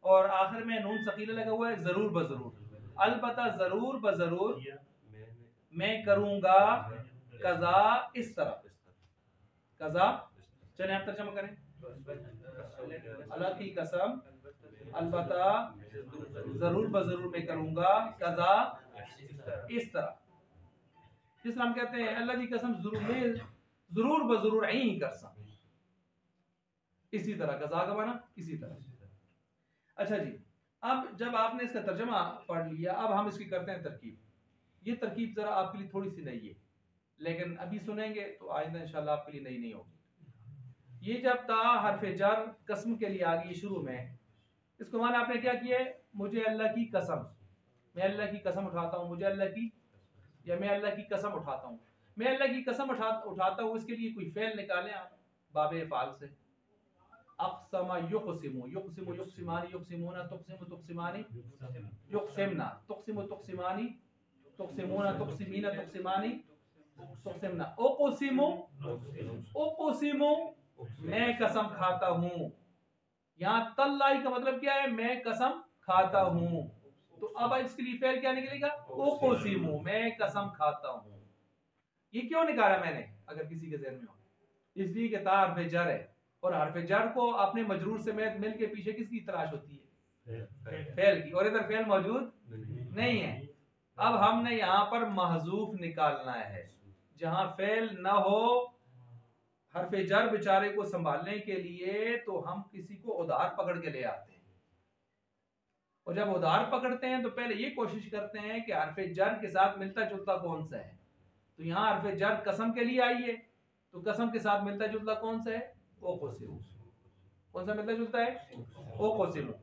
और आखिर में नून सकीला लगा हुआ है, जरूर बजरूर, अलबत्ता जरूर बजरूर मैं करूंगा कज़ा, इस तरह कज़ा। चलिए आप तर्जमा करें, अल्लाह की कसम, अलबत्ता जरूर बजरूर मैं करूंगा कज़ा, इस तरह। जिस तरह हम कहते हैं अल्लाह की कसम जरूर बजरूर ही कर सकते, इसी तरह कज़ा का माना इसी तरह। अच्छा जी, अब जब आपने इसका तर्जमा पढ़ लिया, अब हम इसकी करते हैं तरकीब। ये तरकीब जरा आपके लिए थोड़ी सी नई है, लेकिन अभी सुनेंगे तो आइंदा इंशाल्लाह आपके लिए नई नहीं होगी। ये जब ता हरफे जर कसम के लिए आ गई शुरू में, इसको माना आपने क्या किया है? मुझे अल्लाह की कसम, मैं अल्लाह की कसम उठाता हूँ, मुझे अल्लाह की, या मैं अल्लाह की कसम उठाता हूँ, मैं अल्लाह की कसम उठाता हूँ। इसके लिए कोई फेल निकालें आप बाबे फाल से। अक़समा युक़सिमु, युक़सिमु युक़सिमानी, युक़सिमूना तुक़सिमु तुक़सिमानी, युक़सिमना तुक़सिमु तुक़सिमानी, तुक़सिमूना तुक़सिमीना तुक़सिमानी, तुक़सिमना। उक़सिमु, उक़सिमु मैं कसम खाता हूँ। यहाँ तल्लाई का मतलब क्या है? मैं कसम खाता हूँ। तो अब इसके लिए फेल क्या निकलेगा? उक़सिमु, मैं कसम खाता हूँ। ये क्यों निकाला मैंने, अगर किसी के ज़हन में हो? इसलिए कि ता हरफ जर है, और हरफ जर को अपने मजरूर से मिल के पीछे किसकी तलाश होती है? फेल की, और इधर फेल मौजूद नहीं है। अब हमने यहाँ पर महजूफ निकालना है, जहां फेल न हो, हरफ जर बेचारे को संभालने के लिए, तो हम किसी को उधार पकड़ के ले आते हैं, और जब उधार पकड़ते हैं तो पहले ये कोशिश करते हैं कि हरफ जर के साथ मिलता जुलता कौन सा है। तो यहाँ हरफ जर कसम के लिए आई है, तो कसम के साथ मिलता जुलता कौन सा है? कौन सा मिलता जुलता है? उक़सिमु।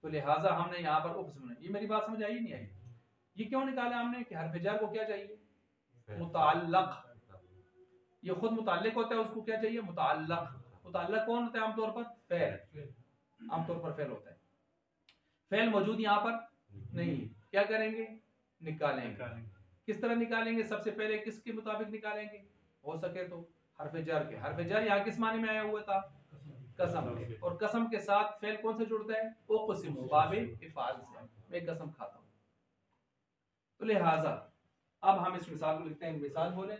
तो लिहाजा हमने यहाँ पर उक़सिमु, ये मेरी बात समझ आई नहीं आई? ये क्यों निकाला हमने कि हरफ जार को क्या चाहिए? मुतअल्लक़। ये खुद मुतअल्लिक़ होता है, उसको क्या चाहिए? मुतअल्लक़। मुतअल्लिक़ कौन होता है आमतौर पर? फ़ेल। आमतौर पर फ़ेल होता है। फ़ेल मौजूद यहाँ पर नहीं, क्या करेंगे? निकालेंगे। किस तरह निकालेंगे? सबसे पहले किसके मुताबिक निकालेंगे? हो सके तो हरफ जार के। हरफ जार यहाँ किस माने में आया हुआ था? कसम के। और कसम के साथ फ़ेल कौन से जुड़ता है? उक़सिमु, बाबे इफ़ाल से, मैं कसम खाता हूँ। तो लिहाजा अब हम इस मिसाल को लिखते हैं। मिसाल बोले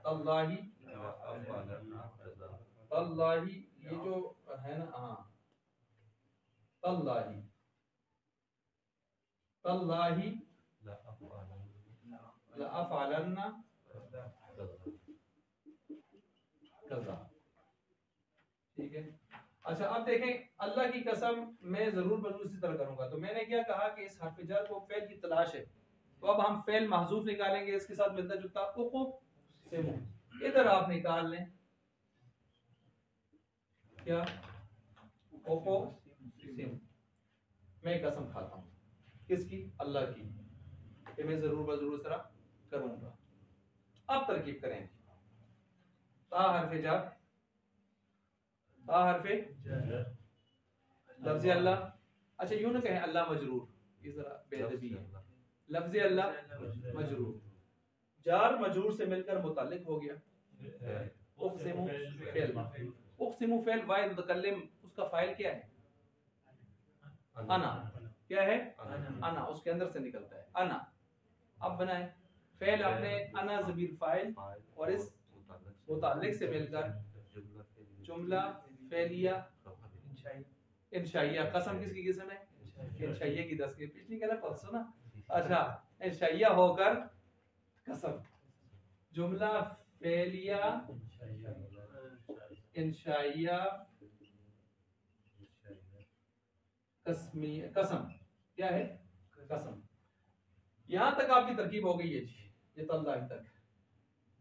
तल्लाही, तल्लाही, ये जो है ना, हाँ, तल्लाही, तल्लाही लअफ़अलन्ना कज़ा। ठीक है। अच्छा, अब देखें, अल्लाह की कसम मैं जरूर बजूर इसी तरह करूंगा। तो मैंने क्या कहा कि इस हरफ जार को फेल की तलाश है, तो अब हम फेल महजूफ निकालेंगे, इसके साथ मिलता जुलता उक़सिमु। इधर आप निकाल लें क्या? उक़सिमु, मैं कसम खाता हूँ। किसकी? अल्लाह की, कि मैं जरूर बजरूर इस तरह करूंगा। अब तरकीब करें। ता हरफ जार, ता हरफ लफ्ज़ अल्लाह। अच्छा, यूं ना कहें अल्लाह मजरूर, ये जरा बेअदबी है। लफ्ज़ अल्लाह मजरूर, जार मजरूर से मिलकर मुताल्लिक हो गया। उक़सिमु फ़ेल, उक़सिमु फ़ेल वाहिद मुतकल्लिम, उसका फ़ाइल क्या है? अना। क्या है? अना, उसके अंदर से निकलता है अना। अब बनाए फ़ेल, आपने अना ज़मीर फ़ाइल और इस मुताल्लिक से मिलकर जुमला फ़ेलिया इंशाइया। कसम किसकी किस्म है? इंशाइया की 10 की पिछली गलत पढ़ सुना। अच्छा, इंशाइया होकर कसम, जुमला फ़ेलिया इंशाइया कसमी, कसम क्या है? कसम। यहां तक आपकी तरकीब हो गई है जी, ये तल्लाही तक।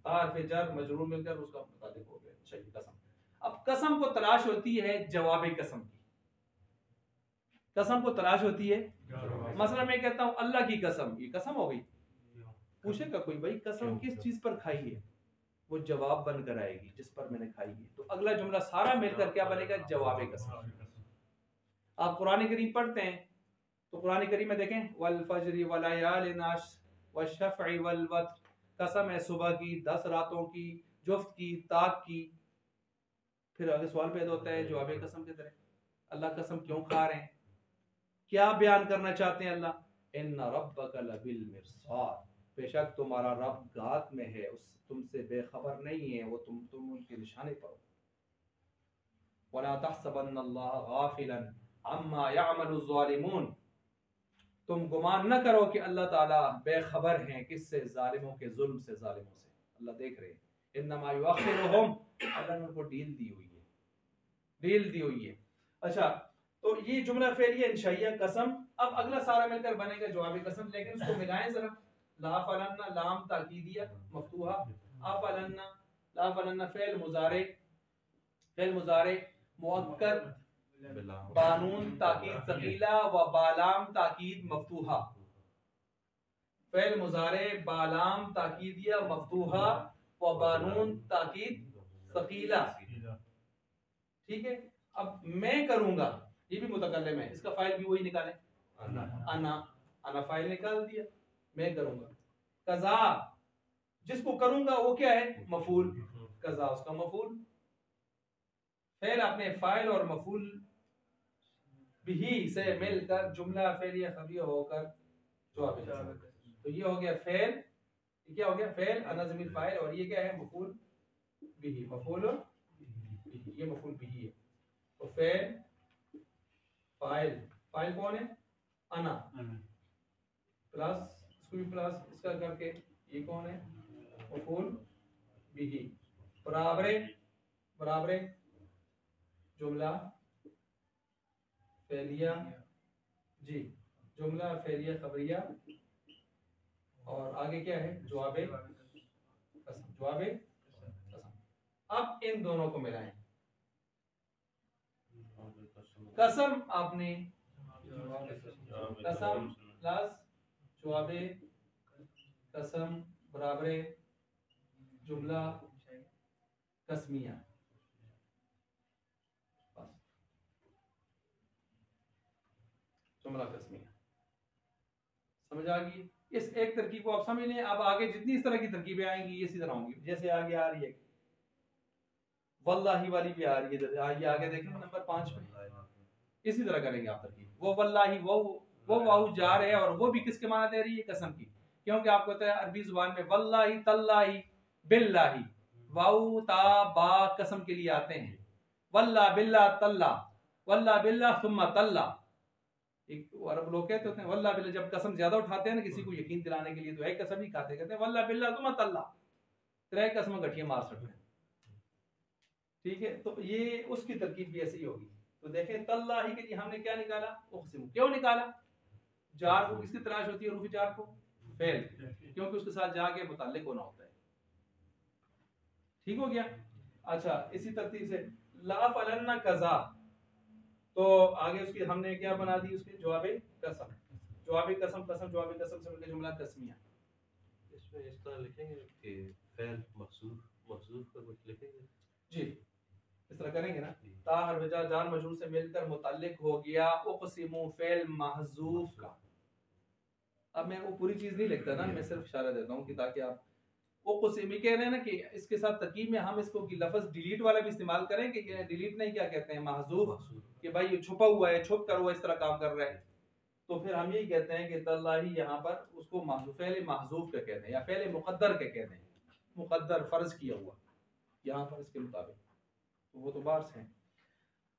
तार पे जर मजरूर मिलकर उसका मुताबिक हो गया इंशाइया कसम। अब कसम को तलाश होती है जवाब कसम की। कसम को तलाश होती है, मसला मैं कहता हूं अल्लाह की कसम, ये कसम हो गई। पूछेगा कोई, भाई कसम किस चीज पर खाई है? वो जवाब बनकर आएगी जिस पर मैंने खाई है। तो अगला जुमला सारा मिलकर क्या बनेगा? जवाब कसम। आप कुरान करीम पढ़ते हैं तो कुरान करीम में देखें, वल फज्रि वलयालिन आश्र वश्शफ़इ वल वत्र, कसम है सुबह की, 10 रातों की, जुफ्त की, ताक की। फिर आगे सवाल पैदा होता है जवाब कसम की तरह, अल्लाह कसम क्यों खा रहे हैं? क्या बयान करना चाहते हैं अल्लाह? इन्ना रब्बका लबिल मिरसाद, बेशक तुम्हारा रब घात में है, उस तुमसे बेखबर नहीं है, वो तुम उनके निशाने पर हो। वला तहसबन्नल्लाह गाफिलन अम्मा यअमलु ज़ालिमून, तुम गुमान न करो कि अल्लाह ताला बेखबर हैं किससे? जालिमों के जुल्म से, जालिमों से अल्लाह देख रहे हैं। इन्नमा युअख्खिरुहुम, अल्लाह ने उनको डील दी हुई है, डील दी हुई है। अच्छा, तो ये जुमला फेलिया इंशाइया कसम। अब अगला सारा मिलकर बनेगा जवाब कसम, लेकिन उसको मिलाएं जरा। ला फलन्ना लाम ताकीदिया मफ्तूहा, अफलन्ना, ला फलन्ना फेल मुजारे, फेल मुजारे मुअक्कद, बानून ताकीद सकीला व बालाम ताकीद मफ्तूहा। फेल मुजारे बालाम ताकीदिया मफ्तूहा व बानून ताकीद सकीला। ठीक है। अब मैं करूंगा, ये भी मुतकल्लिम है, इसका फाइल भी वही निकालें, अना। अना फाइल निकाल दिया, मैं करूंगा। कज़ा, जिसको करूंगा वो क्या है? मफूल। कज़ा उसका मफूल। फेल अपने फाइल और मफूल बिही से मिलकर जुमला फेलिया खबरिया होकर जवाब। तो ये हो गया फेल, ये क्या हो गया? फेल अना ज़मीर फाइल, और ये क्या है? मफूल बिही, मफूल बिही, ये मफूल बिही है। तो फेल फाइल, फाइल कौन है? अना, प्लस इसको भी प्लस इसका करके ये कौन है? मफूल बिही, बराबरे बराबरे जुमला फेलिया जी, जुमला फेलिया खबरिया, और आगे क्या है? जवाबे कसम, जवाबे कसम। अब इन दोनों को मिलाएं, कसम आपने कसम प्लस जवाबे कसम बराबर जुमला कस्मिया। जुमला कस्मिया समझ आ गई। इस एक तरकीब को आप समझ लें। अब आगे जितनी इस तरह की तरकीबें आएंगी ये इसी तरह होंगी। जैसे आगे आ रही है वल्लाही वाली भी आ रही है, ये आगे देखें नंबर 5 पे इसी तरह करेंगे आप तरकीब। वो वल्लाही वो वाहू जार है और वो भी किसके माना दे रही है? कसम की। क्योंकि आपको पता है अरबी जुबान में वल्लाही तल्लाही बिल्लाही वाहू ता बा कसम के लिए आते हैं। वल्ला बिल्ला तल्ला, वल्ला बिल्ला सुम्मा तल्ला। एक अरब लोग कहते होते हैं वल्ला बिल्ला, जब कसम ज्यादा उठाते हैं ना किसी को यकीन दिलाने के लिए तो एक कसम ही खाते, कहते हैं वल्ला बिल्ला सुम्मा तल्ला, त्रै कसम गठिया मार सकते हैं। ठीक है, तो ये उसकी तरकीब भी ऐसी होगी। तो देखें तल्लाही के लिए हमने क्या निकाला? उक़सिम। क्यों निकाला? जार को किसकी तलाश होती है? रूफ़ जार को फेल, क्योंकि उसके साथ जाके मुताल्लिक होना होता है। ठीक हो गया। अच्छा, इसी तरतीब से ला फलन्ना कज़ा, तो आगे उसकी हमने क्या बना दी? उसके जवाबे कसम, जवाबे कसम, कसम जवाबे कसम से मिलकर जुमला तस्मिया। इसमें इस तरह लिखेंगे कि फ़ेल महज़ूफ का कुछ लिखेंगे जी, इस तरह करेंगे ना। ता हर जार मजरूर से मिलकर मुताल्लिक हो गया उक़सिमु फ़ेल महज़ूफ का। अब मैं वो पूरी चीज नहीं लिखता ना, मैं सिर्फ इशारा देता हूँ कि ताकि आप उक़सिम कह रहे हैं ना कि इसके साथ तरकीब में हम इसको लफ्ज़ डिलीट वाला भी इस्तेमाल करें कि डिलीट नहीं, क्या कहते हैं, महज़ूफ, कि भाई ये छुपा हुआ है, छुप कर वो इस तरह काम कर रहा है। तो फिर हम यही कहते हैं कि तल्लाही यहाँ पर उसको फ़ेल महज़ूफ का कहते हैं या फ़ेल मुक़द्दर के कहते हैं, मुक़द्दर फर्ज किया हुआ यहाँ पर इसके मुताबिक। तो वो तो बार्स हैं।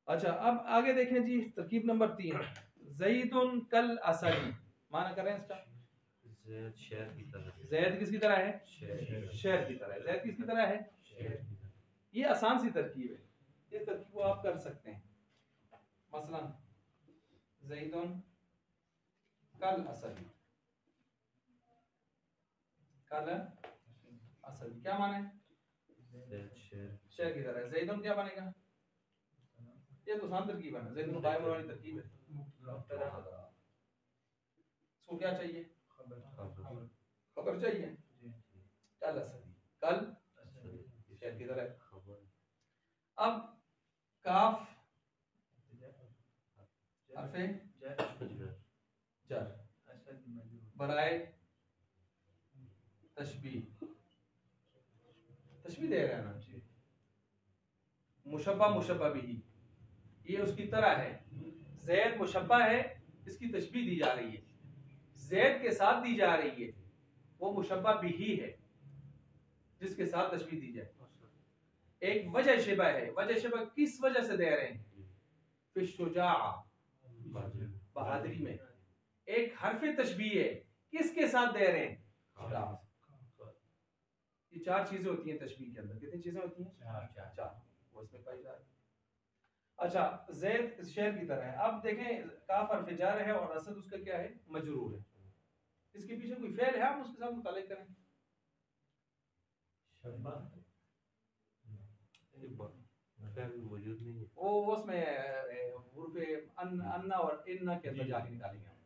अच्छा, अब आगे देखें जी तरकीब नंबर 3, ज़ैदुन कल असली। माना करें इसका, ज़ैद शहर की तरह। ज़ैद किसकी तरह है? शहर की तरह है। ज़ैद किसकी तरह है? ये आसान सी तरकीब है, इस तरकीब को आप कर सकते हैं। मसलन ज़ैदुन कल असली, कल असली क्या माने? शहर की तरह है। ज़ैदुन क्या बनेगा? ये तो आसान तरकीब है ना, ज़ैदुन कायम वाली तरकीब है। इसको क्या चाहिए? खबर चाहिए। कल असली, कल शहर की तरह। अब काफ हरफे जर बराए तशबीह, तशबीह दे रहे हैं ना, मुशब्बा मुशब्बा बिही, ये उसकी तरह है। ज़ैद मुशब्बा है, इसकी तशबीह दी जा रही है, ज़ैद के साथ दी जा रही है, वो मुशब्बा बिही है जिसके साथ तशबीह दी जाए। एक वजह शिबा है, वजह शिबा किस वजह से दे रहे हैं? फिश शुजा, बहादुरी में। एक हरफ तशबीह है, किसके साथ दे रहे हैं? ये 4 चीजें होती हैं तशबीह के अंदर। कितनी चीजें होती हैं? 4 वो इसमें पाई जा रही है। अच्छा, ज़ैद शेर की तरह है। अब देखें काफ हरफ जार है और असद उसका क्या है? मजरूर है। इसके पीछे कोई फेल है, हम उसके साथ मुताल्लिक करें। मौजूद नहीं है, वो उसमें हुर्फ़े अन्ना और इन्ना के अंदर जाके निकालेंगे हम,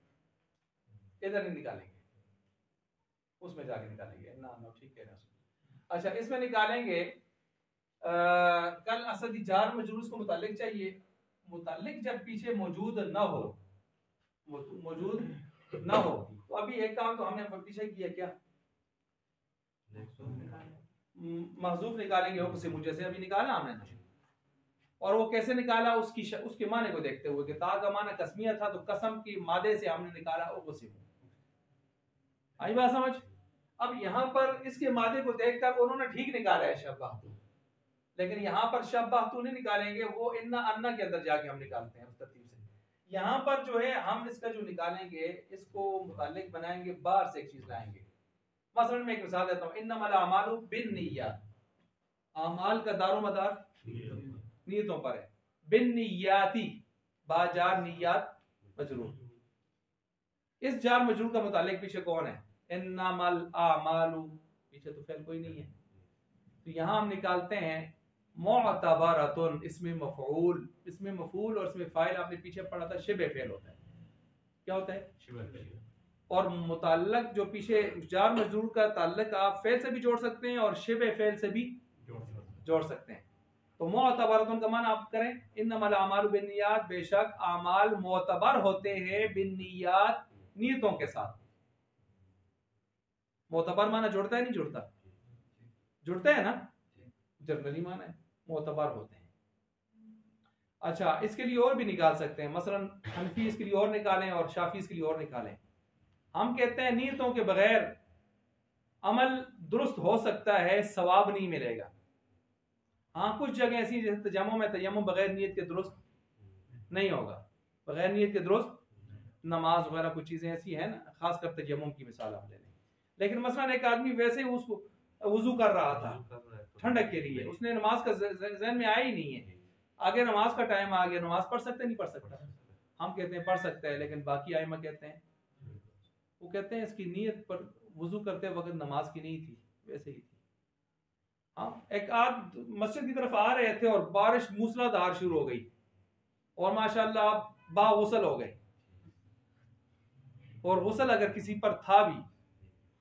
इधर नहीं निकालेंगे, उसमें जाके निकालेंगे। इन्ना अन्ना, ठीक कह रहे हैं। अच्छा, इसमें निकालेंगे कल असदी जार मजरूर को मुताल्लिक चाहिए। मुताल्लिक जब पीछे मौजूद ना हो, मौजूद ना हो, तो अभी एक काम तो हमने पीछे किया, क्या महजूफ निकालेंगे उक़सिम, जैसे अभी निकाला हमने। और वो कैसे निकाला? उसके माने को देखते हुए कि ता का माना कस्मिया था, तो कसम की मादे से हमने निकाला उक़सिम। आई बात समझ? अब यहाँ पर इसके मादे को देखकर उन्होंने ठीक निकाला है शब्बाहतू, लेकिन यहाँ पर शब्बाहतू नहीं निकालेंगे, वो इन्ना अन्ना के अंदर जाके हम निकालते हैं उस तरतीब से। यहाँ पर जो है हम इसका जो निकालेंगे, इसको मुताल्लिक बनाएंगे, बाहर से एक चीज लाएंगे। मसलन मैं एक मिसाल देता हूँ, इन्नमल अमालु बिन्निय्यात, अमाल का दारोमदार नियतों पर है। बिन्निय्याती, बाजार नियत मजरूर। इस जार मजरूर का मुताल्लिक पीछे कौन है? इन्नमल अमालु, पीछे तो फेल कोई नहीं है, तो यहाँ हम निकालते हैं मुअतबरतुन इसमें मफऊल और इसमें फाइल आपने पीछे पढ़ा था शिबे फेल होता है। क्या होता है? और मुताल्लक जो पीछे जार मजरूर का ताल्लुक आप फेल से भी जोड़ सकते हैं और शिबे फेल से भी जोड़ सकते हैं। तो मुअतबरतुन का माना आप करें इन्नमल अमालु बिन्नियात, बेशक अमाल मुअतबर होते हैं बिन्नियात नियतों के साथ। मुअतबर माना जुड़ता है नहीं जुड़ता? जुड़ता है ना, जनरली माना है मुअतबर होते हैं। अच्छा, इसके लिए और भी निकाल सकते हैं, मसलन हनफी इसके लिए और निकालें और शाफी इसके लिए और निकालें। हम कहते हैं नियतों के बगैर अमल दुरुस्त हो सकता है, सवाब नहीं मिलेगा। हाँ, कुछ जगह ऐसी जैसे तयम्मुम में, तयम्मुम बगैर नियत के दुरुस्त नहीं होगा। बगैर नियत के दुरुस्त नमाज वगैरह कुछ चीज़ें ऐसी हैं ना, खासकर तयम्मुम की मिसाल आप ले लें। लेकिन मसलन एक आदमी वैसे ही उसको वुजू कर रहा था ठंडक के लिए, उसने नमाज का ज़हन में आया ही नहीं है, आगे नमाज का टाइम आ गया, नमाज पढ़ सकते नहीं पढ़ सकता? हम कहते हैं पढ़ सकता है, लेकिन बाकी आइमा कहते हैं, वो कहते हैं इसकी नीयत पर वुजू करते वक्त नमाज की नहीं थी, वैसे ही थी। हाँ, एक आद मस्जिद की तरफ आ रहे थे और बारिश मूसलाधार शुरू हो गई और माशाल्लाह बागुसल हो गए। और गुसल अगर किसी पर था भी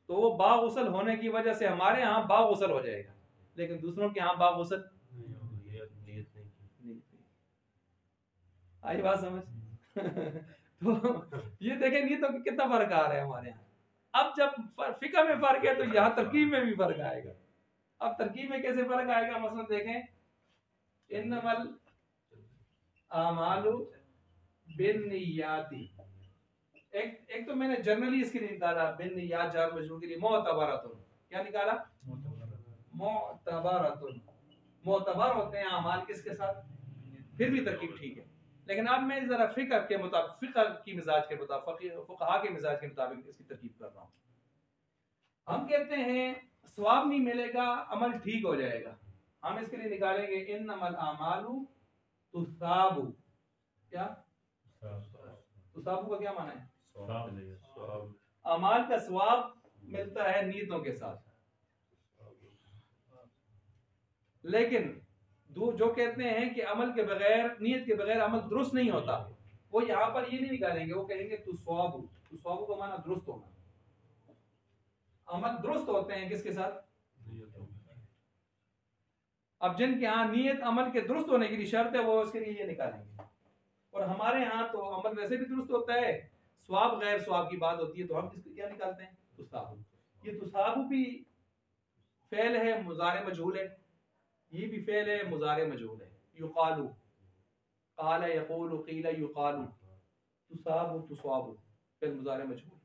तो वो बागुसल होने की वजह से हमारे यहाँ बागुसल हो जाएगा, लेकिन दूसरों के यहाँ बागुसल नहीं। आई बात समझ? तो ये देखें नहीं तो कितना फर्क आ रहा है हमारे यहाँ। अब जब फिका में फर्क है तो यहाँ तरकीब में भी फर्क आएगा। अब तरकीब में कैसे फर्क आएगा? मसलन देखें, इन्नमल आमालु बिन्नियाती, एक तो मैंने जनरली इसके लिए निकाला बिन्नियात जार मजरूर के लिए मुअतबरतुन। क्या निकाला? मुअतबरतुन। मुअतबर होते हैं अमाल किसके साथ? फिर भी तरकीब ठीक है, लेकिन अब मैं जरा फिक्र के मुताबिक, फिक्र की मिजाज के मुताबिक, फुकहा के मिजाज के मुताबिक इसकी तरकीब कर रहा हूँ। हम कहते हैं सवाब नहीं मिलेगा, अमल ठीक हो जाएगा। हम इसके लिए निकालेंगे इन्नमल आमालु तुसाबु। क्या तुसाबु का क्या माना है? अमाल का सवाब मिलता है नीयतों के साथ। लेकिन जो कहते हैं कि अमल के बगैर, नियत के बगैर अमल दुरुस्त नहीं होता, वो यहाँ पर ये नहीं निकालेंगे, वो कहेंगे तुस्वाबु का माना दुरुस्त होना। अमल दुरुस्त होते हैं किसके साथ? अब जिनके यहाँ नियत अमल के दुरुस्त होने की शर्त है वो उसके लिए ये निकालेंगे। और हमारे यहाँ तो अमल वैसे भी दुरुस्त होता है, स्वाब गैर स्वाब की बात होती है, तो हम किसको क्या निकालते हैं? तुसाबु। ये तुसाबु भी फेल है, मुजारे मजहूल है, ये भी फेल है, मुजारे मजहूल है। युकालु, काला यकूलु, कीला युकालु, तुसाबु तुस्वाबु, फेल मुजारे मजहूल।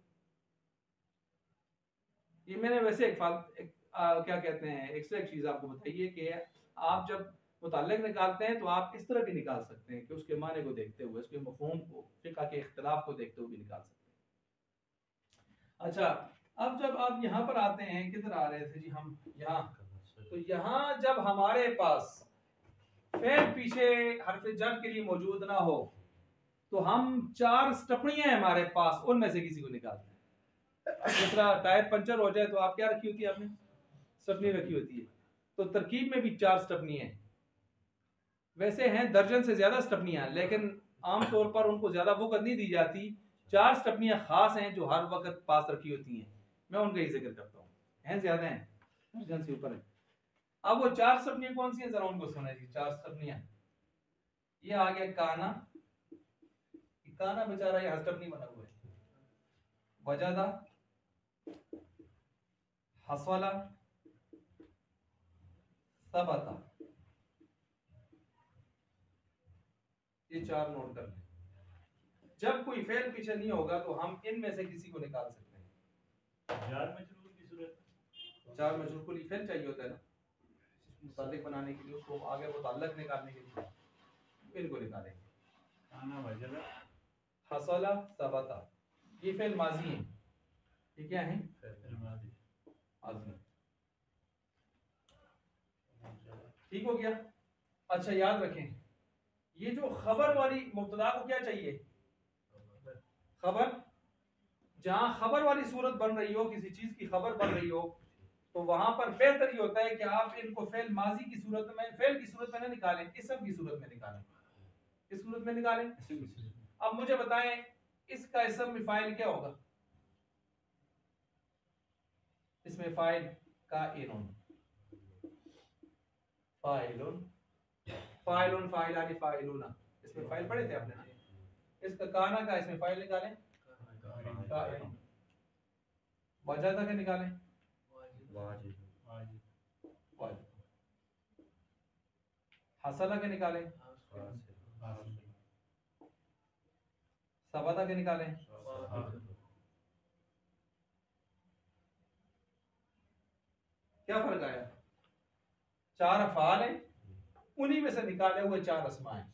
ये मैंने वैसे क्या कहते हैं, एक्स्ट्रा एक चीज आपको बताइए कि आप जब मुताल्लिक निकालते हैं तो आप इस तरह भी निकाल सकते हैं कि उसके माने को देखते हुए, उसके मफहूम को, फिक़ह के इख्तिलाफ को देखते हुए भी निकाल सकते हैं। अच्छा, अब जब आप यहाँ पर आते हैं, किधर आ रहे थे जी हम? यहाँ। तो यहाँ जब हमारे पास फेल पीछे हर्फ जर के लिए मौजूद ना हो तो हम 4 स्टपनियां हमारे पास, उनमें से किसी को निकालते हैं। दूसरा, टायर पंचर हो जाए तो आप क्या रखी होती है? आपने स्टपनी रखी होती है। तो तरकीब में भी 4 स्टपनी है। वैसे हैं दर्जन से ज्यादा स्टपनियां, लेकिन आमतौर पर उनको ज्यादा वक़्त नहीं दी जाती। 4 स्टपनियां खास हैं जो हर वक्त पास रखी होती हैं, मैं उनका ही जिक्र करता हूँ। हैं ज्यादा हैं, दर्जन से ऊपर है। अब वो 4 स्टपनियां कौन सी हैं, जरा उनको सुना जी। 4 स्टपनियां, ये आ गया काना, काना बेचारा यहाँ स्टपनी बना हुआ है। वजदा, हसवला, सबता, ये 4 नोट कर लें। जब कोई फेल पीछे नहीं होगा तो हम इनमें से किसी को निकाल सकते हैं। जार मजरूर की सूरत, जार मजरूर को फेल चाहिए होता है ना, मुताल्लिक बनाने के लिए, उसको आगे मुताल्लिक निकालने के लिए, इनको निकालेंगे। काना वजदा, हसला, सबता, ये फेल माजी है। ये क्या है? आज़मी। ठीक हो गया। अच्छा, याद रखें, ये जो खबर वाली मुब्तदा को क्या चाहिए? खबर। जहां खबर वाली सूरत बन रही हो, किसी चीज की खबर बन रही हो, तो वहां पर बेहतर ये होता है कि आप इनको फेल माजी की सूरत में, फेल की सूरत में ना निकालें, इसम की सूरत में निकालें। किस सूरत में निकालें? अब मुझे बताएं इसका इसम फाइल क्या होगा? इसमें फाइल का इनुन, फाइलुन, फाइलुन, फाइलानी, फाइलुना, इसमें फाइल पढ़े थे आपने ना? इसका काना का इसमें फाइल निकालें, का इनुन। वजदा का निकालें, वाजिब, वाजिब। हसला के निकालें, सबता के निकालें, क्या फर्क आया? चार अफआल हैं, उन्हीं में से निकाले हुए चार अस्मा हैं।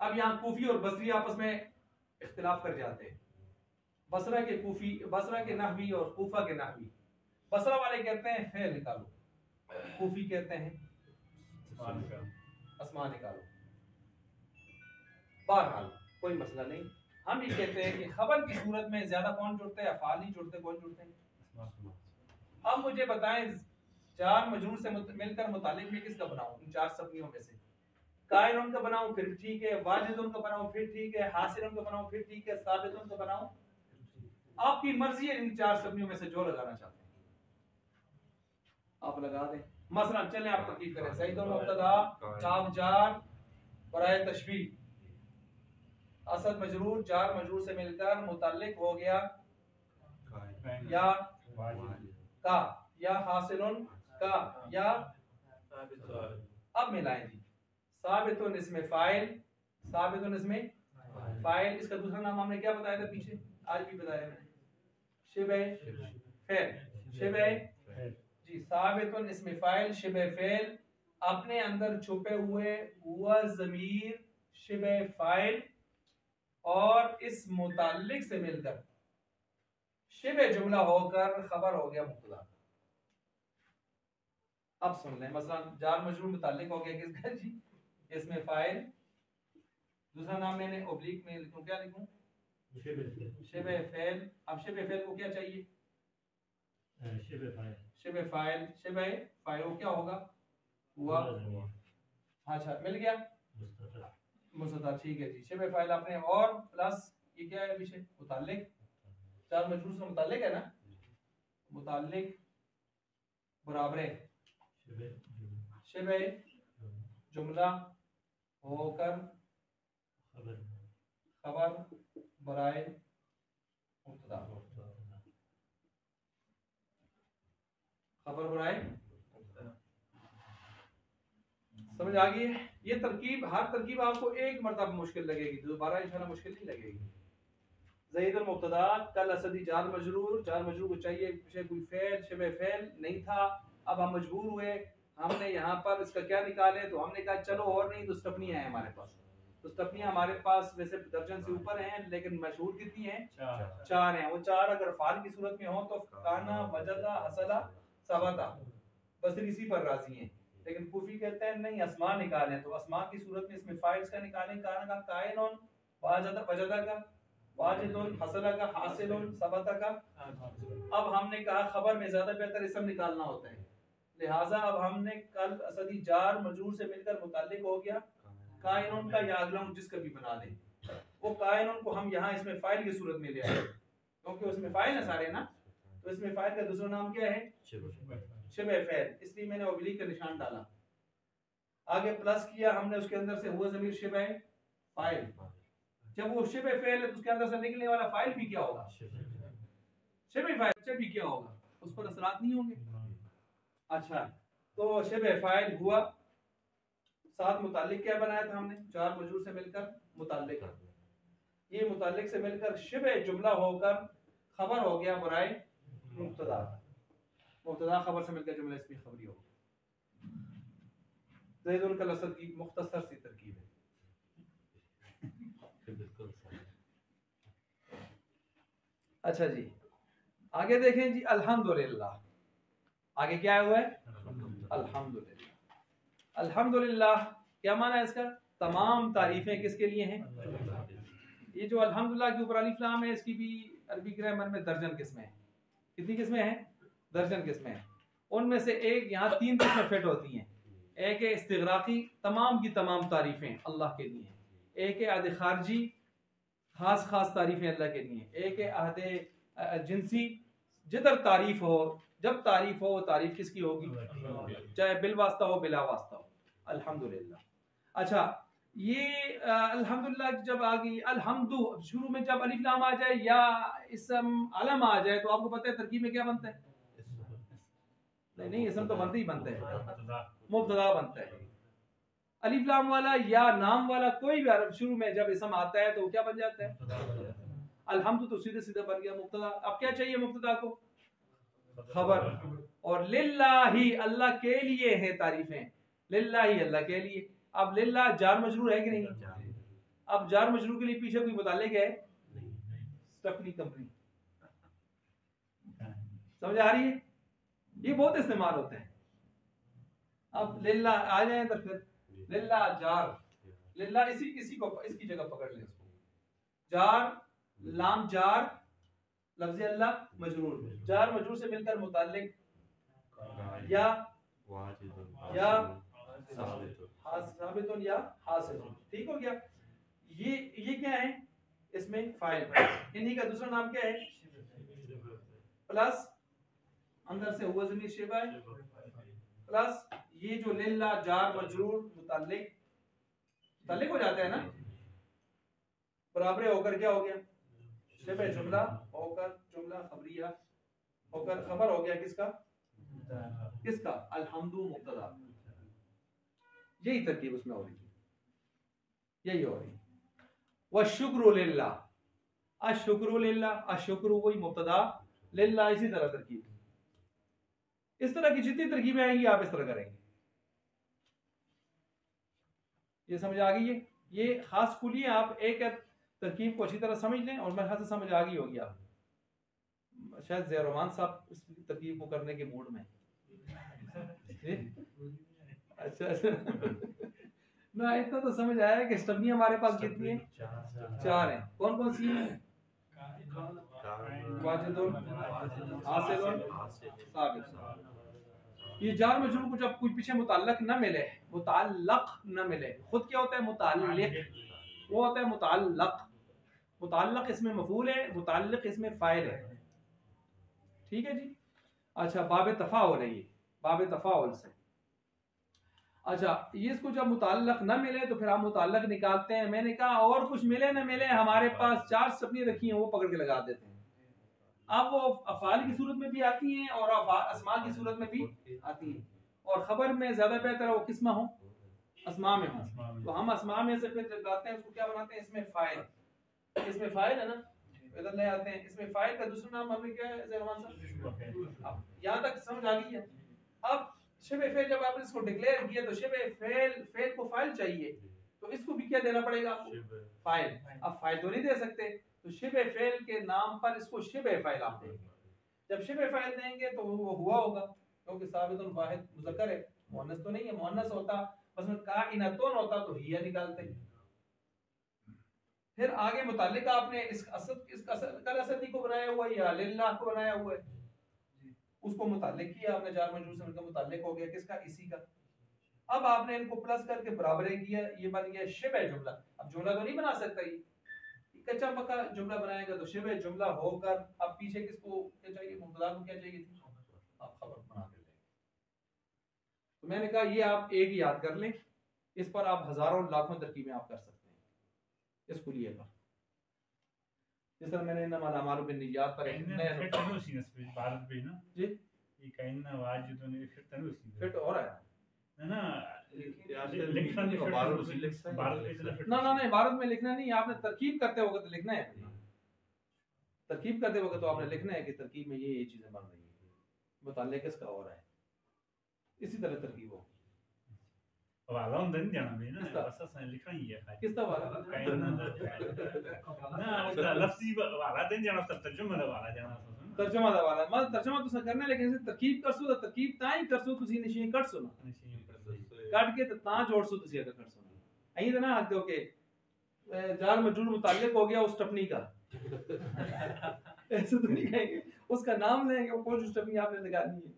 अब यहाँ कूफी और बसरी आपस में इख्तिलाफ कर जाते हैं। बसरा के कूफी, बसरा के नहवी और कूफा के नहवी। बसरा वाले कहते हैं फेल निकालो, कूफी कहते हैं अस्मा निकालो। बहरहाल कोई मसला नहीं, हम ये कहते हैं कि खबर की सूरत में ज्यादा कौन जुड़ते हैं? अफआल नहीं जुड़ते, कौन जुड़ते हैं? अब मुझे बताएं चार मजरूर से मिलकर मुतालिक में किसका बनाऊं? इन चार सब्जियों में से कायन उनका बनाऊं फिर ठीक है, वाजिद उनका बनाऊं फिर ठीक है, हासिल उनका बनाऊं फिर ठीक है, साबित उनका बनाऊं, आपकी मर्जी है। इन चार सब्जियों में से जो लगाना चाहते हैं आप लगा दें। मसलन चलें आप तरकीब करें, ज़ैदुन मुब्तदा, काफ जार, बराए तशबीह, असद मजरूर, जार मजरूर से मिलकर मुताल्लिक हो गया या का, या हासिलुन का, या अब मिलाएं जी। साबितुन इसमें फाइल, साबितुन इसमें फाइल, इसका दूसरा नाम हमने क्या बताया था पीछे? आज भी बताया मैंने, शिबे फेल, शिबे जी। साबितुन इसमें फाइल, शिबे फेल, अपने अंदर छुपे हुए हुआ ज़मीर शिबे फाइल और इस मुताल्लिक से मिलकर शिबे जुमला होकर खबर हो गया मुब्तदा। अब सुन लें, मसलन जार मजरूर मुताल्लिक हो गया किसका जी? इसमें फाइल, दूसरा नाम मैंने ओब्लिक में लिखूं, क्या लिखूं? शिबे फेल। अब शिबे फेल को क्या चाहिए? शिबे फाइल, शिबे फाइल को क्या होगा? हुआ। अच्छा मिल गया, मुस्ततर, ठीक है जी। शिबे फाइल आपने, और प्लस ये क्या है पीछे? मुताल्लिक, चार मजरूर से मुताल्लिक है ना, मुताल्लिक बराबर शिबे जुमला होकर खबर बराए मुब्तदा, खबर बराए। समझ आ गई है? ये तरकीब, हर तरकीब आपको एक मरतबा मुश्किल लगेगी, दोबारा इंशाल्लाह मुश्किल नहीं लगेगी। ज़ैदुल मुब्तदा, कल असदी जार मजरूर, जार मजरूर को चाहिए पीछे कोई फेल, शिबे फेल नहीं था, अब हम मजबूर हुए, हमने यहाँ पर इसका क्या निकाले, तो हमने कहा चलो और नहीं तो स्टपनियाँ हैं हमारे पास। तो स्टपनियाँ हमारे पास वैसे दर्जन से ऊपर हैं, लेकिन मशहूर कितनी हैं? चार हैं। वो चार अगर फाल की सूरत में हो तो काना, वजदा, हसला, सबता। बसरी इसी पर राजी हैं, लेकिन कूफी कहते हैं नहीं, अस्मा निकालें। तो अस्मा की सूरत में इसमें फाइल्स का निकालें, काना का, कायनुन, वाजदा, वजदा का, वाजिदुन, हसला का, हासिलुन, सबता का। अब हमने कहा खबर में ज्यादा बेहतर इसम निकालना होता है, लिहाजा अब हमने कल असदी जार मजरूर से मिलकर मुताल्लिक हो गया कायनुन का, या अगला जिसका भी बना दें, वो कायनुन को हम यहाँ इसमें फाइल की सूरत में ले आए, क्योंकि उसमें फाइल है सारे ना, तो इसमें फाइल का दूसरा नाम क्या है? शिबे फेल, इसलिए मैंने ओब्लिक का निशान डाला। आगे प्लस किया हमने, उसके अंदर से हुआ ज़मीर शिबे फाइल। जब वो शिबे फेल है तो उसके अंदर से निकलने वाला फाइल भी क्या होगा? शिबे फाइल भी क्या होगा? उस पर असरात नहीं होंगे। अच्छा, तो शिबे फाइल हुआ, साथ मुताल्लिक क्या बनाया था हमने? चार मजरूर से मिलकर मुताल्लिक। ये मुताल्लिक से मिलकर शिबे जुमला होकर खबर हो गया बराए मुब्तदा, मुब्तदा खबर से मिलकर जुमला इसमें खबरी हो गया। ज़ैदुन कल असद की मुख्तसर सी तरकीब है। अच्छा जी, आगे देखें जी, अल्हम्दुलिल्लाह। आगे क्या हुआ है? अल्हम्दुलिल्लाह। अल्हम्दुलिल्लाह क्या माना है इसका? तमाम तारीफें किसके लिए हैं? ये जो अल्हम्दुलिल्लाह के ऊपर अलिफ लाम है, इसकी भी अरबी ग्रामर में दर्जन किस्में हैं। कितनी किस्में हैं? दर्जन किस्में हैं। उनमें से एक यहाँ 3 किस्में फिट होती हैं। एक है इस्तिगराकी, तमाम की तमाम तारीफें अल्लाह के लिए हैं। एक है अहद खारजी, खास खास तारीफें अल्लाह के लिए। एक है अहद जिनसी, जिधर तारीफ हो, जब तारीफ हो, तारीफ किसकी होगी? चाहे बिल वास्ता हो बिला वास्ता हो। अल्हम्दुलिल्लाह। अच्छा, ये अल्हम्दुलिल्लाह जब आ गई, अल्हम्दु शुरू में जब अलिफ लाम आ जाए या इसम अलम आ जाए तो आपको पता है तरकीब में क्या बनता है? नहीं, इसम तो बनते ही बनता है, मुब्तदा बनता है। अलिफ लाम वाला या नाम वाला कोई भी हरफ शुरू में जब इसम आता है तो क्या बन जाता है? अल्हम्दु तो सीधे सीधे बन गया मुब्तदा। अब क्या चाहिए मुब्तदा को? खबर। और लिल्लाही, अल्लाह के लिए है तारीफें, लिल्लाही अल्लाह के लिए। अब लिल्लाह जार मजरूर है कि नहीं? अब जार मजरूर के लिए पीछे कोई मुताल्लिक है? स्टफनी कंपनी। समझ आ रही है? ये बहुत इस्तेमाल होता है। अब लिल्लाह आ जाए तो फिर लिल्लाह जार, लिल्लाह इसी को इसकी जगह पकड़ लें इसको। जार, लाम जार, लफ्ज़ अल्लाह मजरूर, जार मजरूर से मिलकर मुताल्लिक या साबितुन या हासिलुन। ठीक हो गया? ये क्या है? इसमें फाइल। इन्हीं का दूसरा नाम क्या है? प्लस अंदर से हुआ ज़मीर शिबा है, प्लस ये जो लिल्ला जार मजरूर मुताल्लिक हो जाता है ना, बराबर होकर क्या हो गया? शिबा जुमला होकर जुमला खबरिया होकर खबर हो गया किसका? अल्हम्दु मुब्तदा। यही तरकीब उसमें हो रही है, यही हो रही है। वशुक्रु लिल्लाह, अशुक्रु लिल्लाह, अशुक्रु वही मुब्तदा, लिल्लाह इसी तरह तरकीब। इस तरह की जितनी तरकीबें आएंगी आप इस तरह करेंगे। ये समझ आ गई है? ये खास कुलिए आप एक तरकीब को अच्छी तरह समझ लें और मेरे ख्याल से समझ आ गई होगी आप। शायद ज़ैरोमान साहब इस तरकीब को करने के मूड में। अच्छा ना, इतना तो समझ आया कि स्टबनी हमारे पास कितनी है? 4 हैं। कौन कौन सी हैं? वाजिदुन, हासिलुन, साबित। ये जार मजरूर को जब कोई पीछे मुताल्लक न मिले, मुताल्लक न मिले, खुद क्या होता है? मुताल्लिक, वो होता है मुताल्लक। मुताल्लक इसमें मफूल है, मुताल्लिक इसमें फाइल है। ठीक है जी। अच्छा, बाब तफाउल है ये, बाब तफाउल से। अच्छा, ये इसको जब मुताल्लक न मिले तो फिर हम मुताल्लक निकालते हैं। मैंने कहा और कुछ मिले न मिले, हमारे पास 4 स्टपनी रखी हैं, वो पकड़ के लगा देते हैं। अब वो अफ़ाल की सूरत में भी आती हैं और अस्मा की सूरत में भी आती हैं, और खबर में ज्यादा बेहतर है वो किस में हो? अस्मा में हो। तो हम अस्मा में से फिर जब लाते हैं उसको क्या बनाते हैं? इसमें फाइल, इसमें फाइल है ना, इधर ले आते हैं। इसमें फाइल का दूसरा नाम हमें क्या है ज़ैरमान साहब? अब यहाँ तक समझ आ गई है। अब शिबे फेल जब आपने इसको डिक्लेयर किया तो शिबे फेल को फाइल चाहिए, तो इसको भी क्या देना पड़ेगा आपको? फाइल। अब फाइल तो नहीं दे सकते, तो शिबे फेल के नाम पर इसको शिबे फाइल आप देंगे। जब शिबे फाइल देंगे तो वो हुआ होगा, क्योंकि साबितुन वाहिद मुज़क्कर है, मुअन्नस तो नहीं है। मुअन्नस होता बस में काइनतुन होता तो हिया निकालते। फिर आगे मुताल्लिक आपने इस कल असदी को बनाया हुआ है या लिल्लाह को बनाया हुआ है, उसको मुताल्लिक किया आपने, जार मजरूर से मिलकर मुताल्लिक हो गया किसका? इसी का। अब आपने इनको प्लस करके बराबर किया, ये बन गया शिबे जुमला। अब जुमला तो नहीं बना सकता, ये कच्चा पक्का जुमला बनाएगा तो शिबे जुमला होकर अब पीछे किसको क्या चाहिए? मुब्तदा को क्या चाहिए थी? आप खबर बना के लेंगे। तो मैंने कहा ये आप एक याद कर लें, इस पर आप हजारों लाखों तरकीबें आप कर सकते हैं इस कुलिये पर। जिस तरह मैंने इन्नमल अमालु बिन्नियात पर भारत पे ना जी ये कहीं ना वाजिदुन फिट तो उसी फिट हो रहा है ना लिखना नहीं, भारत में लिखना नहीं, आपने तरकीब करते होगा तो लिखना है। तरकीब करते होगा तो आपने लिखना है कि तरकीब में ये चीजें बन रही है, मुताल्लिक किसका हो रहा है, इसी तरह तरकीब हो। वाला नहीं जाना भी ना, असल लिखना ही है। किसका वाला? कहीं ना उसका लफ्ज़ी वाला नहीं जाना, उसका तर्जुमा वाला जाना। तर्जुमा वाला मतलब तर्जुमा तो करना है, लेकिन तरकीब करसो तो तरकीब ताई करसो तुसी निशी कट सो ना, काट के ता जोड़ सो तुसी अगर कर सो ना। यही ना आखते हो कि जार मजरूर मुताल्लिक हो गया उस टपनी का ऐसे तो नहीं कहेंगे, उसका नाम लेंगे, वो कौन सी स्टेपनी आपने लगानी है,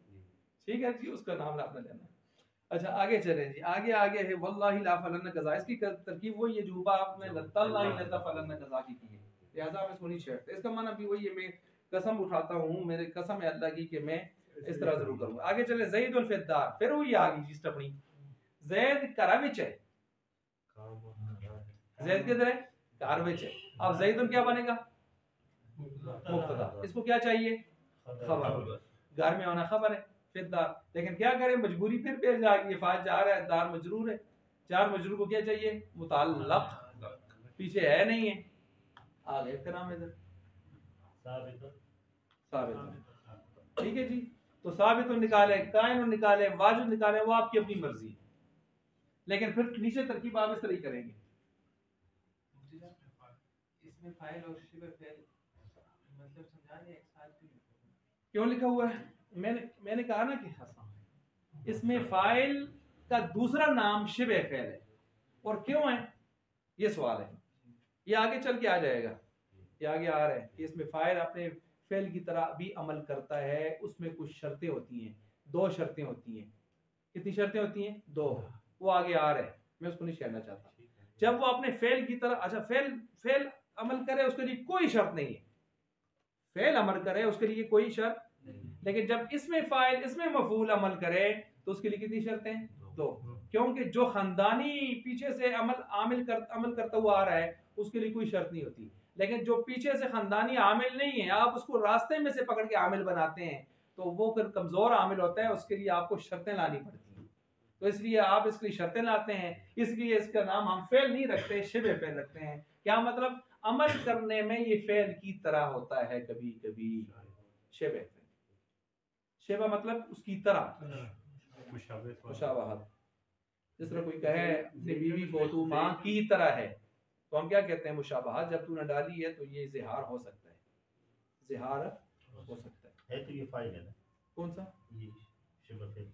ठीक है जी, उसका नाम आपने लेना है। अच्छा आगे चलें जी, आगे है वल्लाहि ला फलन कज़ा, इसकी तरकीब वही है जो आपने लतल्लाहि लता फलन कज़ा की है, लिहाजा आप इसको नहीं छेड़ते। इसका माना भी वही है, मैं कसम उठाता हूँ, मेरे कसम है अल्लाह की कि मैं इस तरह जरूर करूंगा। आगे चले ज़ैदुन फिद्दार, फिर वही आ गई जी स्टेपनी, ज़ैद घर विच है, ज़ैद किधर है, घर विच है। अब ज़ैदुन क्या बनेगा, मुब्तदा, इसको क्या चाहिए, खबर, घर में होना खबर है, फिद्दार। लेकिन क्या करें, मजबूरी फिर पेश आ गई, फाज जा रहा है, दार मजरूर है, जार मजरूर को क्या चाहिए, मुताल्लक, पीछे है नहीं है, आ गए इसका नाम इधर साबित, ठीक है जी। तो साबित निकाले, कायन निकाले, वाजिब निकाले, वो आपकी अपनी मर्जी है, लेकिन फिर नीचे तरकीब आप इस तरह ही करेंगे। इसमें फाइल और शिबह फेल मतलब समझाने एक साथ क्यों लिखा हुआ है, मैंने कहा ना कि इसमें फाइल का दूसरा नाम शिबह फेल है, और क्यों है ये सवाल है, ये आगे चल के आ जाएगा, ये आगे आ रहा है कि इसमें फाइल अपने फेल की तरह भी अमल करता है, उसमें कुछ शर्तें होती हैं, 2 शर्तें होती हैं, कितनी शर्तें होती हैं, 2, वो आगे आ रहा है, मैं उसको नहीं छेड़ना चाहता। जब वो अपने फेल की तरह, अच्छा फेल अमल करे उसके लिए कोई शर्त नहीं है, फेल अमल करे उसके लिए कोई शर्त, लेकिन जब इसमें फाइल इसमें मफूल अमल करे तो उसके लिए कितनी शर्तें, 2, क्योंकि जो खानदानी पीछे से अमल करता हुआ आ रहा है उसके लिए कोई शर्त नहीं होती, लेकिन जो पीछे से खानदानी आमिल नहीं है, आप उसको रास्ते में से पकड़ के आमिल बनाते हैं तो वो फिर कमजोर आमिल होता है, उसके लिए आपको शर्तें लानी पड़ती हैं, तो इसलिए आप इसके लिए शर्तें लाते हैं, इसलिए इसका नाम हम फेल नहीं रखते, शिबे फेल रखते हैं। क्या मतलब, अमल करने में ये फेल की तरह होता है कभी कभी, शिबे फेल, शिबा मतलब उसकी तरह, मुशाबहत, जिस तरह कोई कहे अपनी बीवी को तू माँ की तरह है, तो हम क्या कहते हैं, मुशाबहत, जब तूने डाली है तो ये जिहार हो सकता है, जिहार हो सकता है तो ये फाइल है ना, कौन सा, ये शिबह फेल,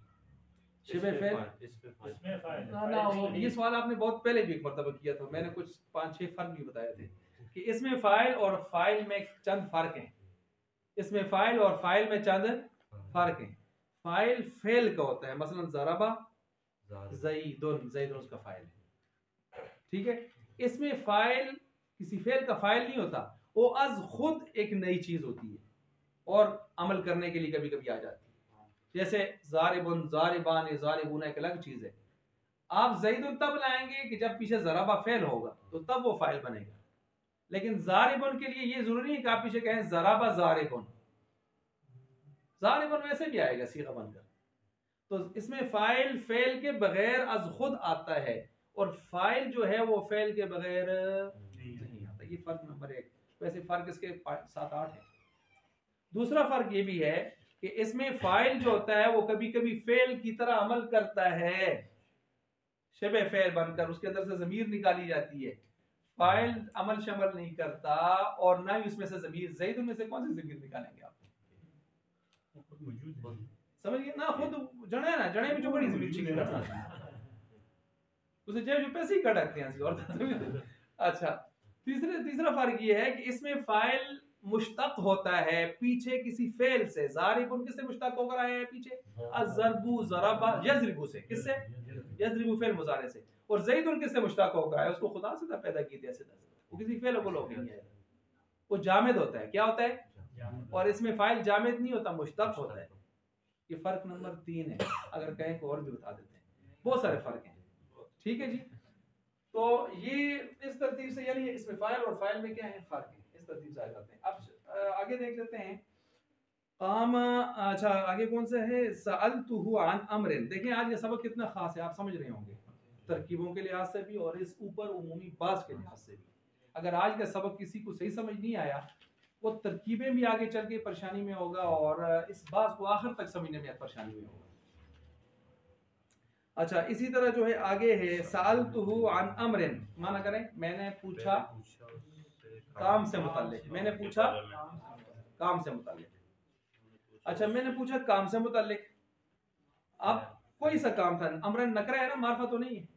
शिबे फेल, इसमें फाइल ना ये सवाल आपने बहुत पहले भी एक मर्तबा किया था, मैंने कुछ 5-6 फर्क भी बताए थे कि इसमें फाइल और फाइल में चंद फर्क हैं, इसमें फाइल और फाइल में चंद फर्क हैं। फाइल फेल का होता है, मसलन ज़राबा ज़ैदुन उसका फाइल है, ठीक है। इसमें फाइल किसी फेल का फाइल नहीं होता, वो अज खुद एक नई चीज होती है और अमल करने के लिए कभी कभी आ जाती है, जैसे ज़ारिबुन, ज़ारिबान, ज़ारिबून एक अलग चीज है, आप ज़ैदुन तब लाएंगे कि जब पीछे ज़राबा फेल होगा तो तब वो फाइल बनेगा, लेकिन ज़ारिबुन के लिए ये जरूरी है कि आप पीछे कहें ज़राबा ज़ारिबुन, ज़ारिबुन वैसे भी आएगा सीगा बनकर। तो इसमें फाइल फेल के बगैर अज खुद आता है और फाइल जो है वो फेल के बगैर नहीं आता, ये फर्क नंबर 1। वैसे फर्क इसके 7-8 है। दूसरा फर्क ये भी है कि इसमें फाइल जो होता है वो कभी कभी फेल की तरह अमल करता है, शबे फेल बनकर उसके अंदर से ज़मीर निकाली जाती है, फाइल अमल शमल नहीं करता, और ना ही उसमें से ज़मीर, ज़ैदुन में से कौन सी ज़मीर निकालेंगे आप, समझिए ना, खुद जड़े ना जड़े में जो बड़ी ज़मीर ठीक करता उसे जो पैसे ही कटकते हैं और अच्छा, तीसरा फर्क ये है कि इसमें फाइल मुश्तक होता है पीछे किसी फेल से, ज़ारिबुन किससे मुश्तक होकर आया है पीछे, अज़रबु ज़रबा यज़रिबु से, किससे, यज़रिबु फेल मुज़ारे से, और ज़ैदुन किससे मुश्तक होकर आया, उसको खुदा से पैदा की थी, वो किसी फेल को लोग नहीं है, वो जामिद होता है, क्या होता है, और इसमें फाइल जामिद नहीं होता, मुश्तक होता है। ये फर्क नंबर 3 है, अगर कहें को और भी बता देते हैं, बहुत सारे फर्क हैं, ठीक है जी। तो ये इस तरतीब से, यानी इसमें फाइल और फाइल में क्या है फर्क है, इस तरतीब से आते हैं। अब आगे देख लेते हैं काम, अच्छा आगे कौन सा है, सअलतुहु अन अमरिन। देखिए आज ये सबक कितना खास है, आप समझ रहे होंगे, तरकीबों के लिहाज से भी और इस ऊपर उमूमी बात के लिहाज से भी। अगर आज का सबक किसी को सही समझ नहीं आया, वो तरकीबें भी आगे चल के परेशानी में होगा और इस बात को आखिर तक समझने में परेशानी में होगा। अच्छा, इसी तरह जो है आगे है, सअलतुहु अन अमरिन, माना करें मैंने पूछा काम से मुताल्लिक, मैंने पूछा काम से मुताल्लिक। अच्छा, मैंने पूछा काम से मुताल्लिक, अब कोई सा काम था, अमरन नकरा है ना, मार्फा तो नहीं है,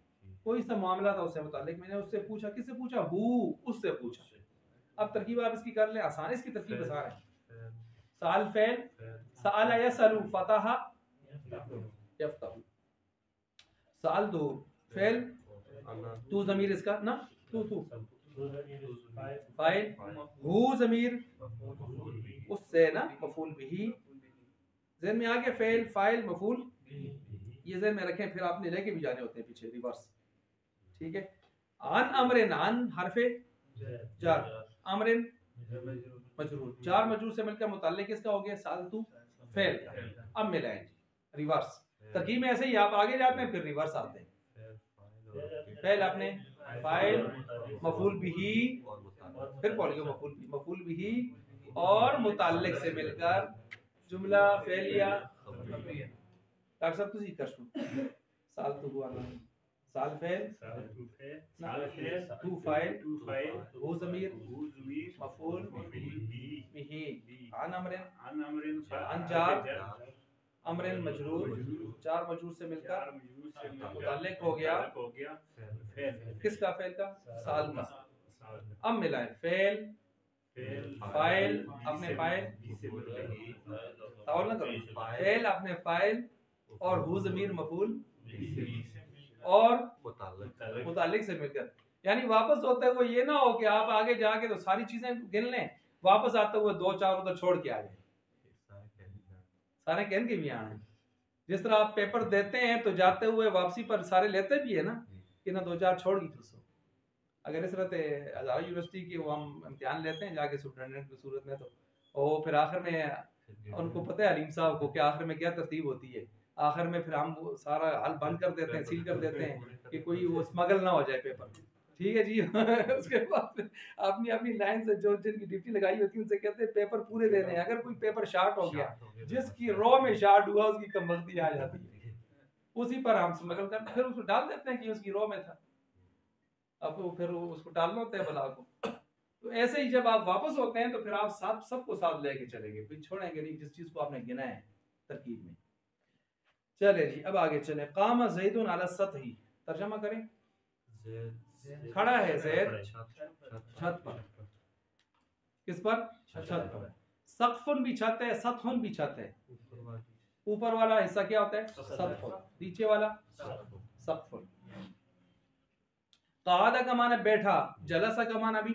कोई सा मामला था उससे मुताल्लिक, मैंने उससे पूछा, किससे पूछा, हु, उससे पूछा। अब तरकीब आप इसकी कर ले, आसान, इसकी तरकीब आसान है। साल फेल, साल यसलु फतहा यफ्तहु, साल दो फेल, तू जमीर इसका ना, तू फाइल, हु जमीर उससे ना मफूल बिही, ज़हन में आ गया, फेल फाइल मफूल, ये ज़हन में रखें, फिर आपने लेके भी जाने होते हैं पीछे रिवर्स, ठीक है। आन अमरिन, आन हरफे जार, अमरिन मजरूर, चार मजरूर से मिलकर मुताल्लिक किसका हो गया, सालतू फेल का। अब मिलाएं रिवर्स, तरकीब में ऐसे ही आप आगे जाते हैं फिर रिवर्स आते हैं। फेल आपने फाइल मफूल बिही, फिर बोलिए मफूल बिही और मुताल्लिक से मिलकर जुमला फेलिया। डॉक्टर साहब तुझी कर शुरू, साल तो हुआ ना, साल फेल, तू फाइल, हु ज़मीर मफूल बिही, अन अमरिन अन जार, अमरिन मजरूर, चार मजरूर से मिलकर मुताल्लिक हो गया किसका, फेल का, साल का। अब मिलाएं फेल फाइल अपने फाइल, ताउल ना करो, फेल अपने फाइल और हु ज़मीर मफूल और मुताल्लिक से मिलकर, यानी वापस होते हुए ये ना हो कि आप आगे जाके तो सारी चीजें गिन लें, वापस आते हुए दो चार उधर छोड़ के आ जाए, सारे कहन के भी आए। जिस तरह आप पेपर देते हैं तो जाते हुए वापसी पर सारे लेते भी है ना, कि ना दो चार छोड़ गई तो अगर इस तरह हज़ारा यूनिवर्सिटी की वो हम इम्तिहान लेते हैं जाके सुपरिटेंडेंट की सूरत में, तो वो फिर आखिर में उनको पता है अलीम साहब को कि आखिर में क्या तरतीब होती है, आखिर में फिर हम वो सारा हल बंद कर देते हैं, सील कर देते हैं कि कोई वो स्मगल ना हो जाए पेपर, ठीक है जी। उसके बाद अपनी अपनी लाइन से जो जिनकी ड्यूटी लगाई होती है उनसे कहते हैं पेपर पूरे देने हैं, अगर कोई पेपर शार्ट हो गया, जिसकी रो में शार्ट हुआ उसकी कमबख्ती आ जाती है, उसी पर हम स्मगल करते फिर उसको डाल देते हैं कि उसकी रो में था, अब वो फिर उसको डालना होता है बला को। तो ऐसे ही जब आप वापस होते हैं तो फिर आप सबको साथ लेके चलेंगे, फिर छोड़ेंगे नहीं जिस चीज को आपने गिना है तरकीब में। चले जी अब आगे चले, कामा ज़ैदुन अला सतही, तर्जमा करें, खड़ा है ज़ैद छत पर, किस पर, छत पर। सक़फ़ुन भी छत है, सतहुन भी छत है, ऊपर वाला हिस्सा क्या होता है, सतहुन, नीचे वाला सक़फ़ुन। क़ादा का माना बैठा, जलसा का माना भी,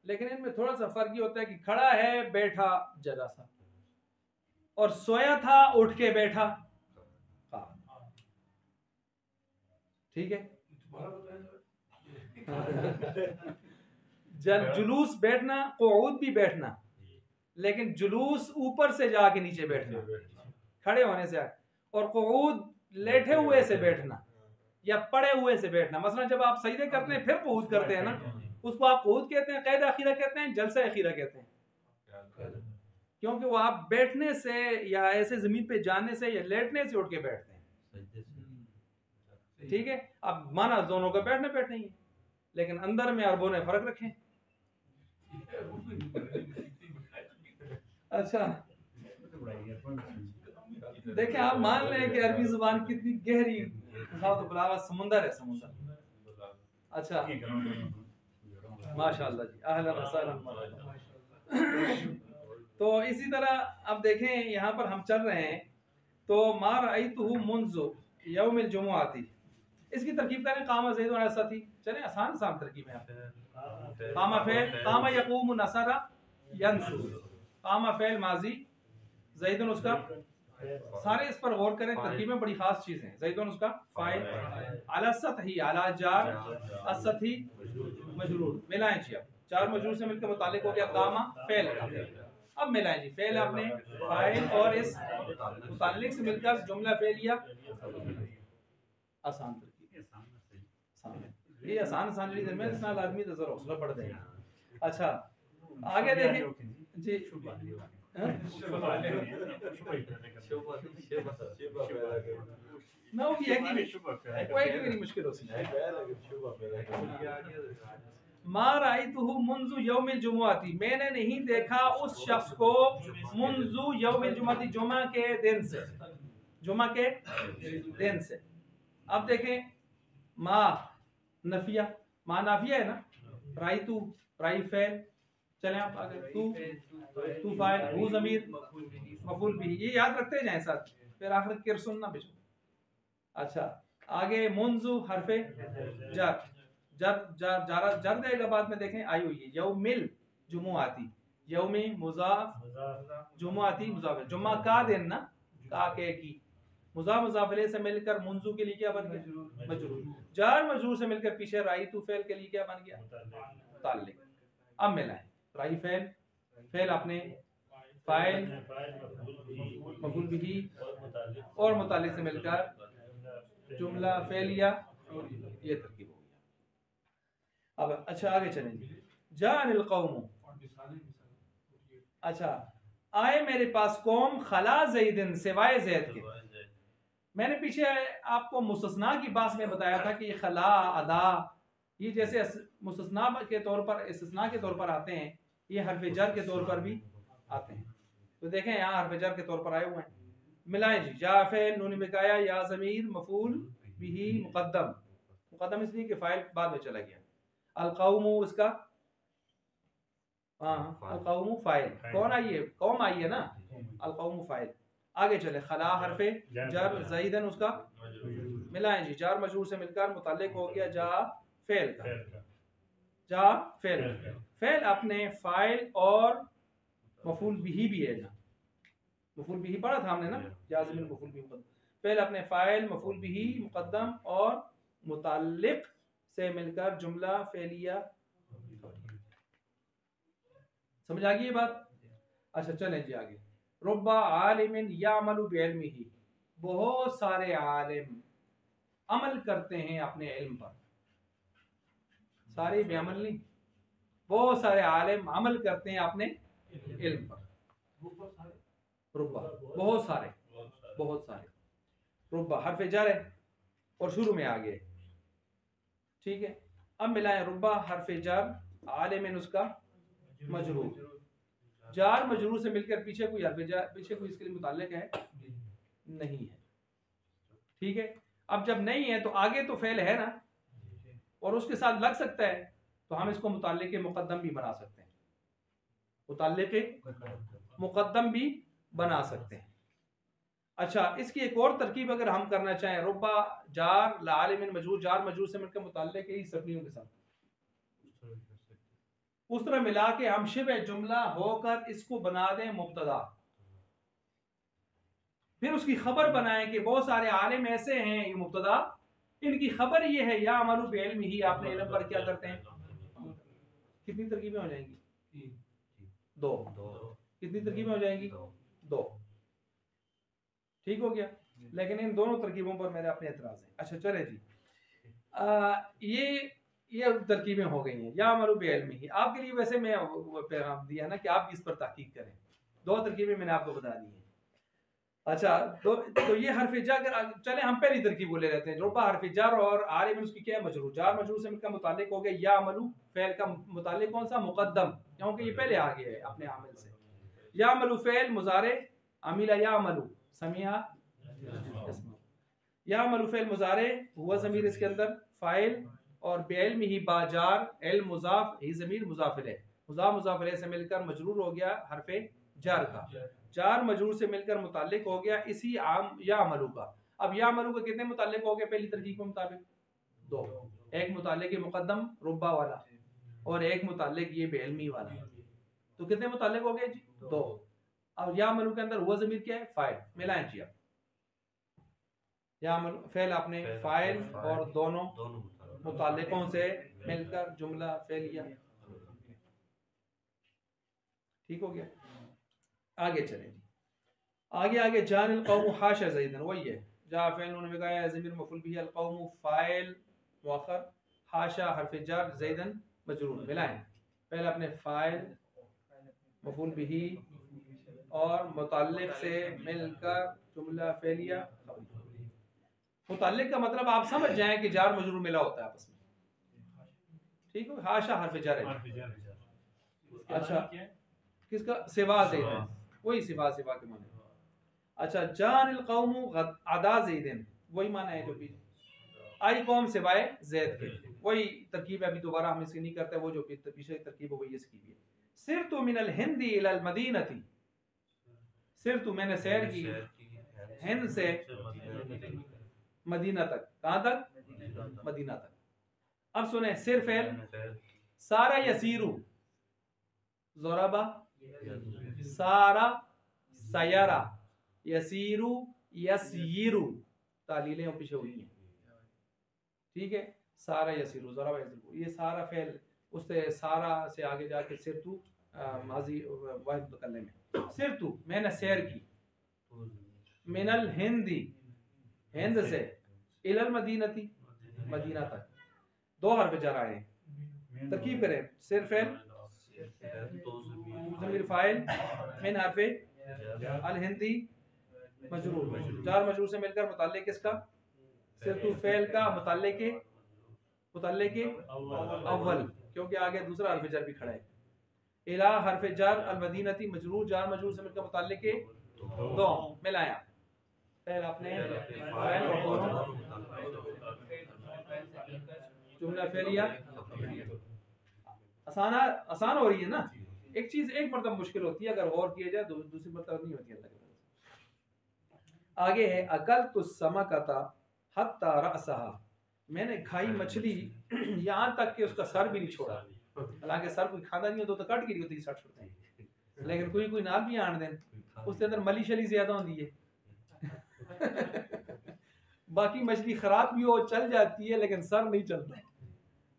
लेकिन इनमें थोड़ा सा फर्क ये होता है कि खड़ा है बैठा जलसा, और सोया था उठ के बैठा, ठीक है। जुलूस बैठना, क़ुऊद भी बैठना, लेकिन जुलूस ऊपर से जाके नीचे बैठना, खड़े होने से, और क़ुऊद लेटे हुए से बैठना या पड़े हुए से बैठना। मसलन जब आप सजदे करते हैं फिर क़ुऊद करते हैं ना, उसको आप क़ुऊद कहते हैं, क़ैद अखीरा कहते हैं, जलसा अखीरा कहते हैं, क्योंकि वो आप बैठने से या ऐसे जमीन पे जाने से या लेटने से उठ के बैठते हैं, ठीक है। अब माना दोनों का बैठने बैठने ही है, लेकिन अंदर में अरबों ने फर्क रखे। अच्छा देखें, आप मान लें कि अरबी जुबान कितनी गहरी समुंदर है, समुंदर। अच्छा माशाअल्लाह जी, अहलन व सहलन। तो इसी तरह अब देखें यहाँ पर हम चल रहे हैं, तो मा रअयतुहु मुंज़ु यौमिल जुमुअती, इसकी तरकीब करें, कामा ज़ैदुन अला सती, चलें आसान आसान तरकीब है। कामा फेल, कामा यक़ूमु नसरा यंसु, कामा फेल माजी, ज़ैदुन उसका, सारे इस पर गौर करें, तरकीब में बड़ी खास चीज है। ज़ैदुन उसका फाइल, अला सतही, अला जार, असथी मजरूर, मिलाएं जी, अब चार मजरूर से मिलकर मुतालिक हो गया कामा फेल का। अब मिलाएं जी, फेल आपने फाइल और इस मुतालिक से मिलकर जुमला फेलिया, आसान तरकीब, ये आसान आसान जी में इतना लाजमी तो जरा हौसला बढ़ जाएगा। अच्छा आगे देखें जी, ना ये है कि कोई भी मुश्किल हो सकती है। मा रायतुहु मुंज़ु यौमिल जुमुअती, मैंने नहीं देखा उस शख्स को, मुंज़ु यौमिल जुमुअती, जुमा के दिन से, जुमा के दिन से। अब देखें, मा नफिया, मा नाफिया है ना, रायतु राई फेल, चलें आप आगे। तू फाइल, हु ज़मीर, मफूल भी, ये याद रखते जाएं साथ, फिर आखिर किरसुन ना बिचो। अच्छा आगे मुंजु हरफे जर, जर देगा बाद में, देखें आई हुई है। यौमिल जुमुआती, यौमी मुजाफ जुमुआती मुजाफ, जुम्मा का दिन ना, का के की, मुजाफ मुजाफिले से मिलकर मुंजु के लिए क्या बन गया? मजरूर। जार मजरूर से मिलकर पीछे राई तू फेल के लिए क्या बन गया? मुताल्लिक। अब मिलाएं राई फेल, फेल अपने फाइल मफूल बिही और मुताल्लिक से मिलकर जुमला फेलिया, ये तरकीब हो गया। अब अच्छा आगे चलेंगे। जानिल कौम, अच्छा आए मेरे पास कौम, खला ज़ैदिन, सिवाय ज़ैद के। मैंने पीछे आपको मुस्तस्ना की बात में बताया था कि खला, अदा, ये जैसे मुस्तस्ना के तौर पर, इस्तिस्ना के तौर पर आते हैं, ये हर्फ जर के तौर पर भी आते हैं। तो देखें यहाँ हर्फ जर के तौर पर आए हुए हैं। मिलाएं जी, जा फेल नून बिकाया, या ज़मीर मफूल बिही मुक़द्दम, मुक़द्दम इसलिए कि फाइल बाद में चला गया। अल कौम इसका, हाँ अल कौम फाइल, कौन आई है? कौम आई है ना, अल कौम फाइल। आगे चले, खला हरफे जर, ज़ैदन उसका, मिलाएं जी, जार मजरूर से मिलकर मुताल्लिक हो गया जा फेल का, जा फेल, फेल अपने फाइल और मफूल बिही भी है ना, मफूल बिही पढ़ा था हमने ना, या ज़मीर मफूल बिही मुक़द्दम, फेल अपने फाइल मफूल बिही मुक़द्दम और मुताल्लिक से मिलकर जुमला फेलिया। समझ आ गई ये बात? अच्छा चलें जी आगे। रुब्बा आलिमिन यामलु बिइल्मिही, बहुत सारे आलिम अमल करते हैं अपने इल्म पर, सारे बेअमल नहीं, बहुत सारे आलिम अमल करते हैं अपने इल्म पर। रुब्बा बहुत सारे, बहुत सारे, रुब्बा हर्फ जर है और शुरू में आ गए, ठीक है। अब मिलाएं, रुब्बा हर्फ जर, आलिमिन उसका मजरूर, जार मजरूर से मिलकर पीछे कोई हर्फ जार, पीछे कोई इसके लिए मुताल्लिक है? नहीं है, ठीक है। अब जब नहीं है तो आगे तो फेल है ना, और उसके साथ लग सकता है, तो हम इसको मुताल्लिक मुक़द्दम भी बना सकते हैं, मुताल्लिक मुक़द्दम भी बना सकते हैं। अच्छा इसकी एक और तरकीब अगर हम करना चाहें, रुब्बा जार लालिमिन मजरूर, जार मजरूर से मिलकर मुताल्लिक ही सब्नियों के साथ, उस तरह मिला के हम शिबे जुमला होकर इसको बना दें मुब्तदा, फिर उसकी खबर बनाएं कि बहुत सारे आलिम ऐसे हैं, ये मुब्तदा, इनकी खबर ये है या अमलु बिइल्मिही, आपने इल्म पर क्या करते हैं। कितनी तरकीबें हो जाएंगी? दो। कितनी तरकीबें हो जाएंगी? दो। ठीक हो गया, लेकिन इन दोनों तरकीबों पर मेरे अपने एतराज हैं। अच्छा चले जी, ये तरकीबें हो गई हैं या अमलु बिइल्मिही। आपके लिए वैसे मैं पैगाम दिया ना कि आप इस पर तहकीक करें, दो तरकीबें मैंने आपको बता दी हैं। अच्छा तो ये हर्फ जार, चले हम पहली तरकीब को ले लेते हैं। रुब्बा हर्फ जार और आलिम उसकी क्या है? मजरूर, जार मजरूर से मिलकर मुताल्लिक हो गया या अमलु, फेल का मुताल्लिक कौन सा? मुक़द्दम, क्योंकि ये पहले आ गया है अपने आमिल से। या अमलु फेल मुजारे, अमिला या अमलु, समिया या अमलु फेल मुजारे, हुआ ज़मीर इसके अंदर फाइल, और बिइल्मिही बाजार, इल मुजाफ, ही ज़मीर मुजाफ इलैह, मुजाफ मुजाफ इलैह से मिलकर मजरूर हो गया हर्फ जार का, जार मजरूर से मिलकर मुताल्लिक हो गया इसी आम या अमलू का। अब या अमलू का कितने मुताल्लिक हो गए पहली तरकीब के मुताबिक? दो, एक मुताल्लिक मुक़द्दम रुब्बा वाला और एक मुताल्लिक ये बिइल्मी वाला, तो कितने मुताल्लिक हो गए जी? दो। अब या अमलू के अंदर हुआ ज़मीर क्या है? फाइल। मिलाएं जी, अब या अमलू फेल अपने फाइल और दोनों मुताल्लिकों से मिलकर जुमला फेलिया। ठीक हो गया, आगे चलें। आगे जानिल कौम हाशा ज़ैदन, वही है, जा फेल उन्होंने कहा ज़मीर मफूल बिही, अल कौम फाइल मुअख्खर, हाशा हर्फ जर, ज़ैदन मजरूर। मिलाएं, पहले अपने फाइल मफूल बिही और मुताल्लिक से मिलकर जुमला फेलिया। मुताल्लिक का मतलब आप समझ जाएं कि जार मजरूर मिला होता है आपस में, ठीक है। हाशा हर्फ जर है, अच्छा किसका? सिवा ज़ैदन, वही सिवा के माने। अच्छा जानिल कौम अदा ज़ैदन, वही माना है जो भी आई कौम सिवाय ज़ैद के, वही तरकीब है। अभी दोबारा हम इसकी नहीं करते, वो जो पीछे तरकीब हो गई इसकी भी है। सिरतु मिनल हिंदी इलल मदीनती, सिरतु मैंने सैर की हिंद से मदीना तक। कहाँ तक? मदीना तक। अब सुने, सिर फेल सारा यसीरू, ज़ोराबा सारा, सयारा, यसीरू, यसीरू, तालीलें पीछे हुई हैं, ठीक है। सारा यसीरू, ज़ोराबा यसीरू, ये सारा फेल उससे सारा से आगे जाके सिरतु माजी वाहिद मुतकल्लिम में। सिरतु मैंने सैर की, मिनल हिंदी हिंद से, इलल मदीनती मदीना तक। दो हर्फ जर आए, तरकीब करें। सिर फेल ज़मीर फाइल मिन हर्फे अल हिंदी मजरूर, जार मजरूर से मिलकर मुताल्लिक किसका? सिरतु फेल का मुताल्लिक अव्वल, क्योंकि आगे दूसरा हर्फ जर भी खड़ा है। इला हर्फ जर अल मदीनती मजरूर, जार मजरूर से मिलकर मुताल्लिक दो मिलाया। फेल आपने जुमला फेलिया आसान हो रही है ना। एक चीज एक मरतबा मुश्किल होती है, अगर गौर किया जाए दूसरी मरतबा नहीं होती। अल्लाह की तरफ से आगे है अकल तो समकता हत्ता रअसहा, मैंने खाई मछली यहाँ तक कि उसका सर भी नहीं छोड़ा। हालांकि सर कोई खाना नहीं हो तो कट गिरी होती सट छोड़ते हैं, लेकिन कोई नाल भी आन दें उसके अंदर मली शली ज्यादा होती है बाकी मछली खराब भी हो चल जाती है लेकिन सर नहीं चलता।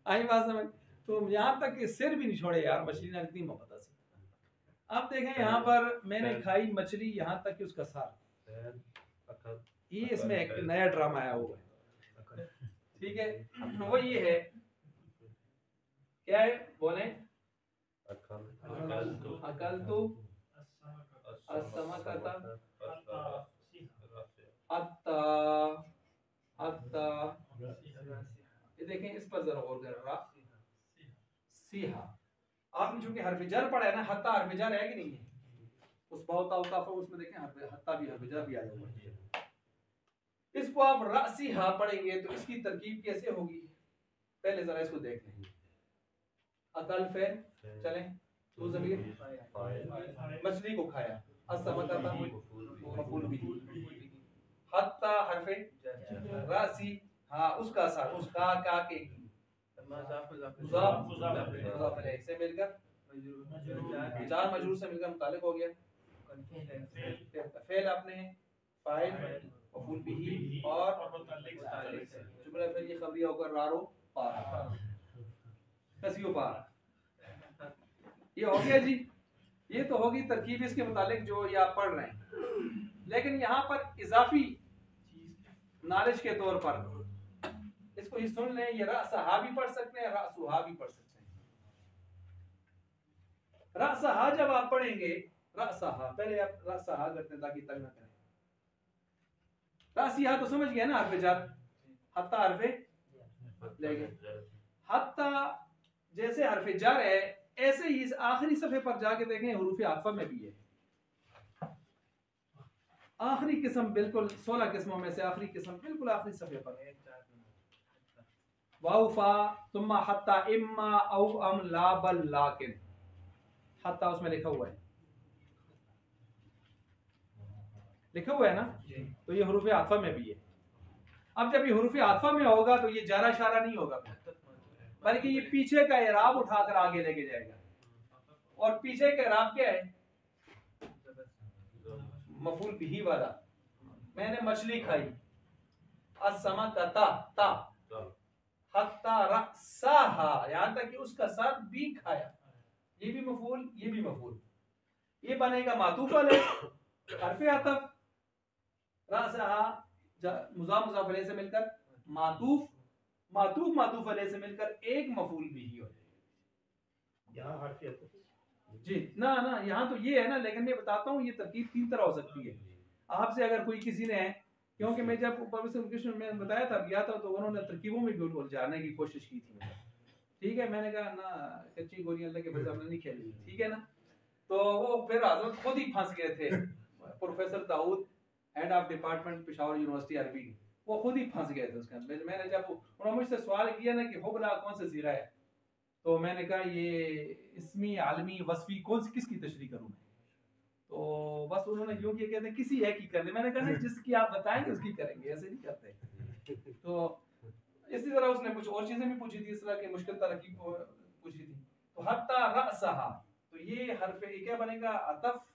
आई बात समझ? तो यहाँ तक कि सिर भी नहीं छोड़े यार मछली ने, इतनी मोहब्बत से। अब देखें यहाँ पर मैंने खाई मछली यहाँ तक कि उसका सर, ये इसमें एक नया ड्रामा आया हुआ है, ठीक है। वो ये है, क्या है बोले? अकल तो असमकता अत्ता अत्ता, ये देखें इस पर जरा गौर करें। सीहा आपने चूंकि हर्फ जर पढ़ा है ना, हत्ता हर्फ जर है कि नहीं है? उस बहुत उसमें देखें हत्ता भी हर्फ जर भी आया हुआ है। इसको आप रसीहा पढ़ेंगे तो इसकी तरकीब कैसे होगी? पहले जरा इसको देख लें। अकल फेल, चलें तो ज़मीर मछली को खाया, असमकता मफूल बिही, हत्ता हर्फे रासी, हाँ उसका साथ उसका का के मुज़ाफ अलैहि से मिलकर जार मजरूर से मिलकर मुतालिक हो गया। फेल आपने फाइल मफूल बिही और जुमला फिर ये खबरिया होकर रारो पार कसियो पार। ये हो गया जी, ये तो होगी तरकीब इसके मुतालिक जो ये आप पढ़ रहे हैं। लेकिन यहाँ पर इजाफी नॉलेज के तौर पर इसको ही सुन लें, ये रअसहा भी पढ़ सकते हैं, रअसुहा भी पढ़ सकते हैं। रअसहा जब आप पढ़ेंगे, रअसहा पहले आप रअसहा करते हैं ताकि तंग ना करें। रअसिहा तो समझ गया ना, हर्फ जर, हत्ता हर्फे लेंगे, हत्ता जैसे हर्फ जर है ऐसे ही इस आखिरी सफे पर जाके देखें हुरूफ आतफा में भी है। आखिरी किस्म बिल्कुल 16 किस्मों में से आखिरी किस्म बिल्कुल आखिरी सफे पर है। वाउफा तुम्मा हत्ता इम्मा औ अम ला बल लाकिन, हत्ता उसमें लिखा हुआ है, लिखा हुआ है ना, तो ये हुरूफ आतफा में भी है। अब जब ये हुरूफ आतफा में होगा तो ये जारा शारा नहीं होगा, बल्कि ये पीछे का इराब उठाकर आगे लेके जाएगा। और पीछे का इराब क्या है? मफूल बिही वाला। मैंने मछली खाई, असमकता ता हत्ता रअसाहा, यहाँ तक कि उसका सर भी खाया। ये भी मफूल, ये भी मफूल, ये बनेगा मातूफ अलैह हर्फ अतफ, रअसाहा मुज़ाफ अलैह से मिलकर मातूफ, मातूफ मातूफ अलैह से मिलकर एक मफूल भी ही हो जाएगा। यहाँ हर्फ जी ना ना, यहाँ तो ये है ना, लेकिन मैं बताता हूँ ये तरकीब 3 तरह हो सकती है। आपसे अगर कोई किसी ने, क्योंकि मैं जब प्रोफेसर कृष्ण में बताया था गया था तो उन्होंने तरकीबों में भी जानने की कोशिश की थी, ठीक है। मैंने कहा ना कच्ची गोलियां अल्लाह के फजल हमने नहीं खेली, ठीक है ना। तो वो फिर हजरत खुद ही फंस गए थे, professor Daud head of department Peshawar university Arabi, वो खुद ही फंस गए थे उसके अंदर। मैंने जब उन्होंने मुझसे सवाल किया ना कि हुबला कौन सा सीगा है, तो मैंने कहा ये इसमी आलमी वस्फी कौन सी किसकी तशरीह करूँ मैं, तो बस उन्होंने यूं किया, कहते हैं किसी एक की कर ले। मैंने कहा नहीं, जिसकी आप बताएंगे उसकी करेंगे, ऐसे नहीं करते। तो इसी तरह उसने कुछ और चीजें भी पूछी थी, इस तरह की मुश्किल तरकीब पूछी थी। तो हत्ता रअसहा, तो ये हर्फ ये क्या बनेगा, अतफ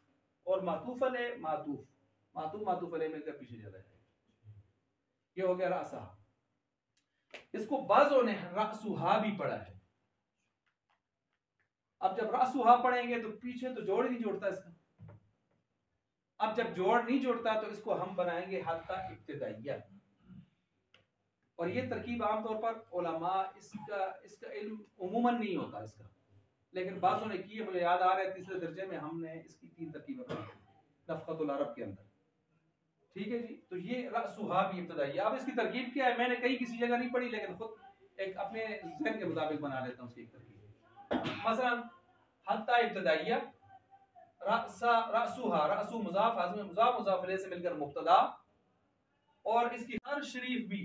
और मातूफ अलैह, मातूफ अलैह मिलकर पीछे चला जाएगा। ये हो गया रअसहा। इसको बाज़ों ने रअसुहा भी पढ़ा है। अब जब रअसुहा पढ़ेंगे तो पीछे तो जोड़ ही नहीं जोड़ता इसका। अब जब जोड़ नहीं जोड़ता तो इसको हम बनाएंगे हत्ता इब्तिदाइया। और ये तरकीब आमतौर पर उलमा इसका इल्म उमूमन नहीं होता इसका, लेकिन बाज़ों ने की है। मुझे याद आ रहा है तीसरे दर्जे में हमने इसकी 3 तरकीबें पढ़ी नफ़क़तुल अरब के अंदर। ठीक है जी, तो ये रअसुहा भी इब्तिदाइया। अब इसकी तरकीब क्या है, मैंने कहीं किसी जगह नहीं पढ़ी, लेकिन खुद एक अपने ज़हन के मुताबिक बना लेता हूँ उसकी एक तरकीब। मसलन हत्ता इब्तिदाइया, रअसुहा, रअसु मुज़ाफ, हाज़िम मुज़ाफ, मुज़ाफ इलैह से मिलकर मुब्तदा, और इसकी हर शरीफ भी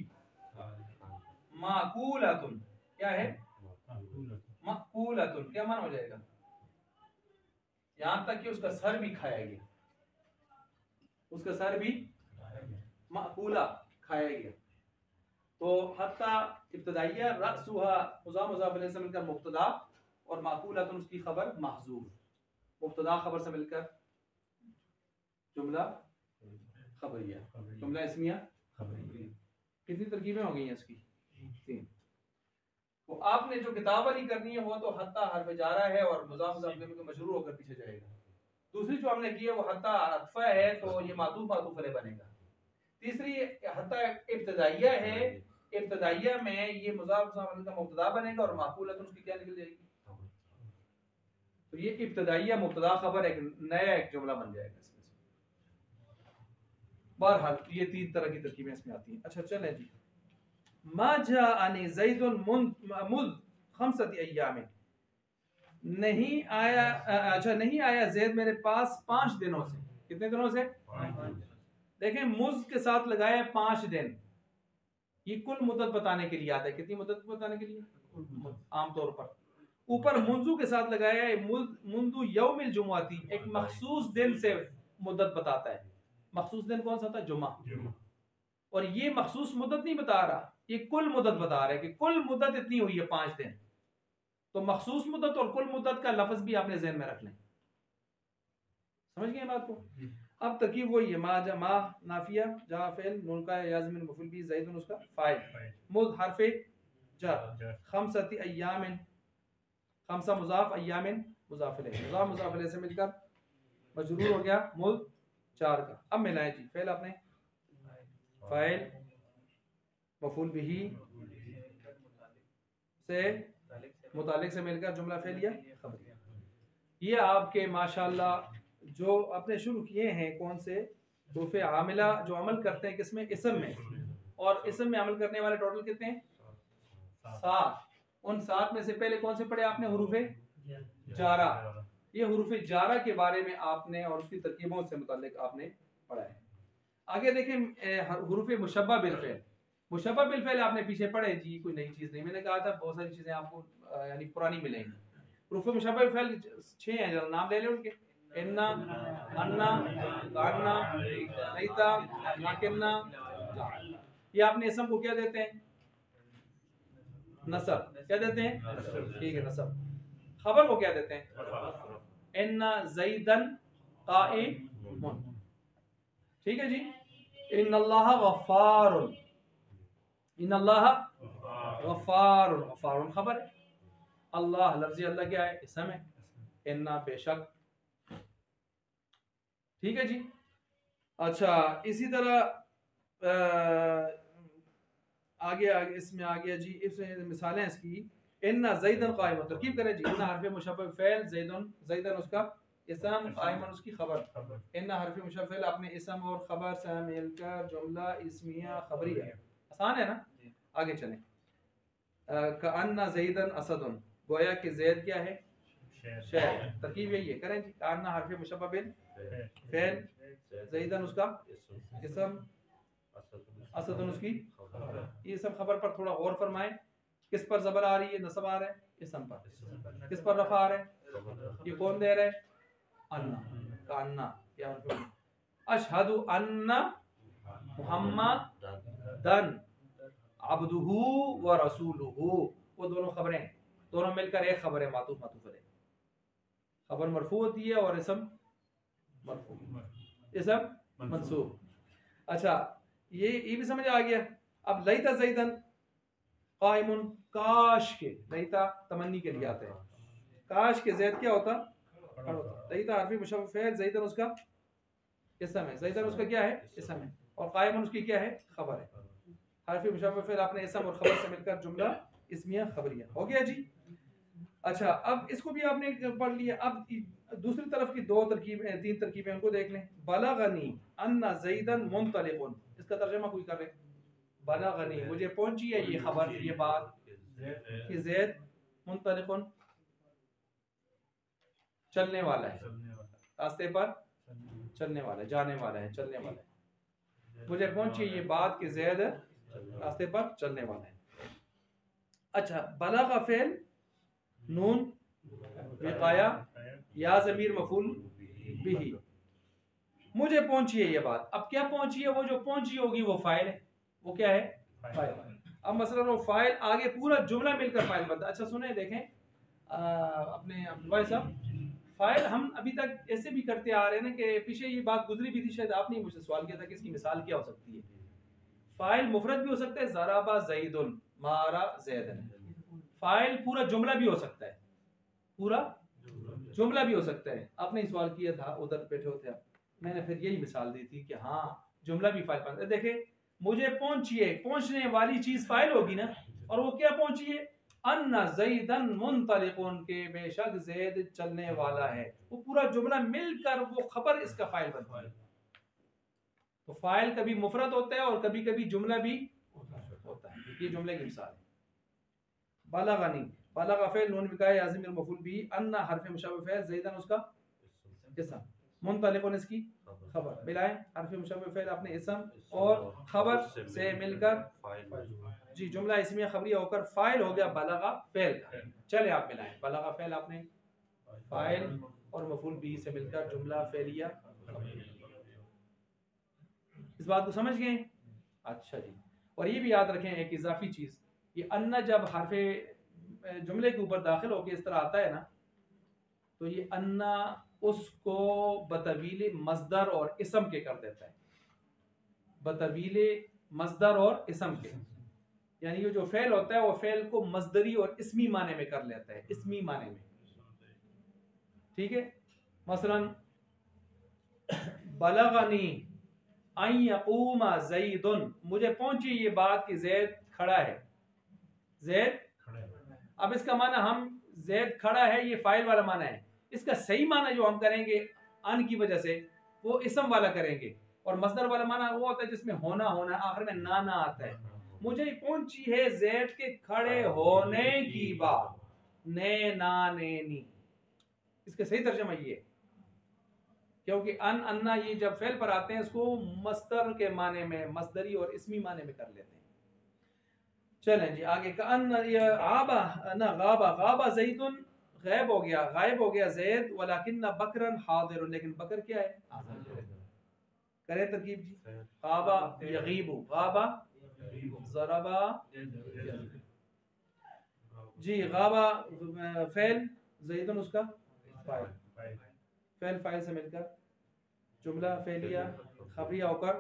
माकूलतुन, क्या है, माकूलतुन, क्या माना हो जाएगा, यहां तक कि उसका सर भी खाया गया, उसका सर भी माकूला खाया गया। तो हत्ता इब्तिदाइया, रअसुहा मुज़ाफ, मुज़ाफ इलैह से मिलकर मुब्तदा, और माकूलतुन उसकी खबर महज़ूफ, मुब्तदा खबर से मिलकर जुमला खबरिया, जुमला इस्मिया खबरिया। कितनी तरकीबें हो गई हैं इसकी, 3। तो आपने जो किताब वाली करनी है वो तो हत्ता हर्फ जारा है और मुज़ाफ मुज़ाफ इलैह में मजरूर होकर पीछे जाएगा। दूसरी जो हमने की है वो हत्ता अतफा है, तो ये मातूफ मातूफ अलैह बनेगा। तीसरी हत्ता इब्तिदाइया है, इब्तिदाइया में ये मुज़ाफ मुज़ाफ अलैह का मुब्तदा बनेगा और माकूलतुन उसकी क्या निकल जाएगी, तो ये इब्तिदाइया मुब्तदा खबर एक नया एक जुमला बन जाएगा इसमें से। बहरहाल ये 3 तरह की तरकीबें इसमें आती हैं। अच्छा चलें जी, मा जाअनी ज़ैदुन मुज़ खमसति अय्याम, नहीं आया, अच्छा नहीं आया ज़ैद मेरे पास 5 दिनों से। कितने दिनों से, देखें मुज़ के साथ लगाया 5 दिन, ये कुल मुद्दत बताने के लिए आता है। कितनी मुद्दत बताने के लिए, आमतौर पर ऊपर मुंजू के साथ लगाया है, मुंदु यौमिल जुमुआती, एक मखसूस दिन से मुद्दत बताता है। मखसूस दिन कौन सा था, जुमा। और ये मखसूस मुद्दत नहीं बता रहा, ये कुल मुद्दत बता रहा है कि कुल मुद्दत इतनी हुई है 5 दिन। तो मखसूस मुद्दत और कुल मुद्दत का लफ्ज भी आपने ज़हन में रख लें। समझ गए बात को। अब तरकीब वही है, मा नाफिया, जहाँ फेल, नून का याज़मिन मफूल भी, ज़ैदुन उसका फाइल, मुद हरफे जर, खमसति अय्यामिन, खमसा मुज़ाफ, अय्यामिन मुज़ाफ इलैह, मुज़ाफ मुज़ाफ इलैह से मिलकर मजरूर हो गया मुद 4 का। अब मिलाएं जी, फेल आपने फाइल मफूल बिही से मुतालिक से मिलकर जुमला फेलिया खबरिया। ये आपके माशाल्लाह जो आपने शुरू किए हैं, कौन से हुरूफ़े आमिला जो अमल करते हैं किसमें, इसम में, और इसम में अमल करने वाले टोटल कितने हैं, 7। उन 7 में से पहले कौन से पढ़े आपने, हुरूफ़े जारा। ये हुरूफ़े जारा के बारे में आपने और उसकी तरकीबों से मुताल्लिक आपने पढ़ा है। आगे देखें हुरूफ़े मुशब्बा बिल फ़िल। मुशब्बा बिल फ़िल आपने पीछे पढ़े जी, कोई नई चीज़ नहीं। मैंने कहा था बहुत सारी चीज़ें आपको यानी पुरानी मिलेंगी। हुरूफ़े मुशब्बा बिल फ़िल 6 हैं, जरा नाम ले लें उनके, इन्ना, अन्ना, कान्ना, नैता, लाकिन्ना। ये आपने इसम को क्या देते हैं, नसब। क्या देते हैं, ठीक है नसब। खबर को क्या देते हैं, इन्ना ज़ैदन काइमुन। ठीक है जी। इन्नल्लाह गफ़्फ़ारुन, इन्नल्लाह गफ़्फ़ारुन, गफ़्फ़ारुन खबर है, अल्लाह लफ्ज़ अल्लाह क्या है, इसम है, इन्ना बेशक। ठीक है जी। अच्छा इसी तरह आगे इसमें आ गया जी, इसमें मिसालें इसकी, इन्ना ज़ैदन काइमुन, तरकीब करें जी। इन्ना हर्फ़े मुशब्बह फ़ैल, ज़ैदन उसका इसम, काइमुन उसकी खबर। इन्ना हर्फ़े मुशब्बह फ़ैल अपने इसम और खबर से मिलकर जुमला इस्मिया खबरिया। आसान है ना। आगे चलें, कअन्ना ज़ैदन असदुन, गोया कि ज़ैद क्या है, शेर। तरकीब यही है, करें जी। कअन्ना हर्फ़े मुशब्बह बिल फ़ैल, ज़ैदन उसका इसम, असदुन उसकी। ये सब खबर पर थोड़ा गौर फरमाएं। किस पर ज़बर आ रही है, नस्ब आ रहा है इसम पर, किस पर रफा आ रहा है, ये कौन दे रहा है, अन्ना का अन्ना या अशहदु अन्ना मुहम्मदन अब्दुहु व रसूलुहु, वो दोनों खबरें, दोनों मिलकर एक खबर है, मातूफ मातूफ है। खबर मरफू होती है और इसम मरफू, इसम मंसूब। अच्छा ये भी समझ आ गया। अब लैता ज़ैदन कायमुन, काश के, लैता तमन्नी के लिए आते हैं, काश के ज़ैद क्या होता, लैता हरफी मुशब्बह फ़ेल, ज़ैदन उसका इसम है, ज़ैदन उसका क्या है, इसम है, और कायमुन उसकी क्या है, खबर है। हरफी मुशब्बह फ़ेल आपने इसम और खबर से मिलकर जुमला इस्मिया खबरिया हो गया जी। अच्छा अब इसको भी आपने पढ़ लिया। अब दूसरी तरफ की तीन तरकीबें उनको देख लें। बलगनी अन्ना ज़ैदन मुंतलिकुन, इसका तर्जुमा कोई कर ले। बलगनी मुझे पहुंची है ये खबर, ये बात कि ज़ैद मुंतलिकुन चलने वाला है, रास्ते पर चलने वाला है, जाने वाला है, चलने वाला है। मुझे पहुंची ये बात कि ज़ैद रास्ते पर चलने वाला है। अच्छा बलगा फ़ेल नून विकाया या ज़मीर मफूल बिही, मुझे पहुंची है ये बात। अब क्या पहुंची है, वो जो पहुंची होगी वो फाइल है, वो क्या है, फाइल। अब मसलन वो फाइल आगे पूरा जुमला मिलकर फाइल बनता है। अच्छा सुने देखें अपने भाई साहब, फाइल हम अभी तक ऐसे भी करते आ रहे हैं ना कि पीछे ये बात गुजरी भी थी, शायद आपने मुझसे सवाल किया था कि इसकी मिसाल क्या हो सकती है। फाइल मुफरद भी हो सकता है, ज़राबा ज़ैदुन मारा ज़ैदन। फाइल पूरा जुमला भी हो सकता है, पूरा जुमला भी हो सकता है। आपने सवाल किया था, उधर बैठे होते आप, मैंने फिर यही मिसाल दी थी कि हाँ जुमला भी फाइल बनता है। देखे मुझे पहुंचिए, पहुंचने वाली चीज फाइल होगी ना, और वो क्या पहुंची है, अन्ना ज़ैदन मुंतलिकुन, के बेशक ज़ैद चलने वाला है। वो पूरा जुमला मिलकर वो खबर इसका फाइल बनता है। तो फाइल कभी मुफरद होता है और कभी कभी जुमला भी होता है। ये जुमले की मिसाल है। बलगनी, बलगा फ़ेल नून विकाया या ज़मीर मफूल भी, अन्ना हरफ मुशब्बह फ़ेल, ज़ैदन उसका इसम, मुंतलिकुन इसकी खबर। मिलाएं हरफ मुशब्बह फ़ेल अपने इसम और खबर से मिलकर जी जुमला इसमिया खबरिया होकर फाइल हो गया बलगा फ़ेल का। चले आप मिलाएं, बलगा फ़ेल आपने फाइल और मफूल भी से मिलकर जुमला फ़ेलिया। इस बात को समझ गए? अच्छा जी। और ये भी याद रखें एक इजाफी चीज, ये अन्ना जब हरफे जुमले के ऊपर दाखिल होकर इस तरह आता है ना, तो ये अन्ना उसको बतवीले मजदर और इसम के कर देता है, बतवीले मजदर और इसम के। यानी ये जो फेल होता है वो फेल को मजदरी और इसमी माने में कर लेता है, इसमी माने में। ठीक है, मसलन बलगनी अन यकूमा ज़ैदुन, मुझे पहुंची ये बात कि ज़ैद खड़ा है, ज़ैद। अब इसका माना हम ज़ैद खड़ा है ये फाइल वाला माना है, इसका सही माना जो हम करेंगे अन की वजह से वो इसम वाला करेंगे, और मसदर वाला माना वो होता है जिसमें होना होना आखिर में ना ना आता है। मुझे पहुंची है ज़ैद के खड़े होने की बात, ने ना ने नी, इसका सही तर्जुमा ये है। क्योंकि अन अन्ना ये जब फेल पर आते हैं इसको मस्तर के माने में, मस्दरी और इसमी माने में कर लेते हैं। चलें जी आगे का अन आबा ना गाबा, गाबा ज़ैदुन गैब हो गया, गायब हो गया ज़ैद, वलाकिन्ना बकरन हादिरुन, लेकिन बकर क्या है, करें तरकीब जी, गाबा यगीबु, गाबा ज़रबा जी, गाबा फेल, ज़ैदुन उसका फाइल, फेल फाइल से मिलकर जुमला फेलिया खबरिया होकर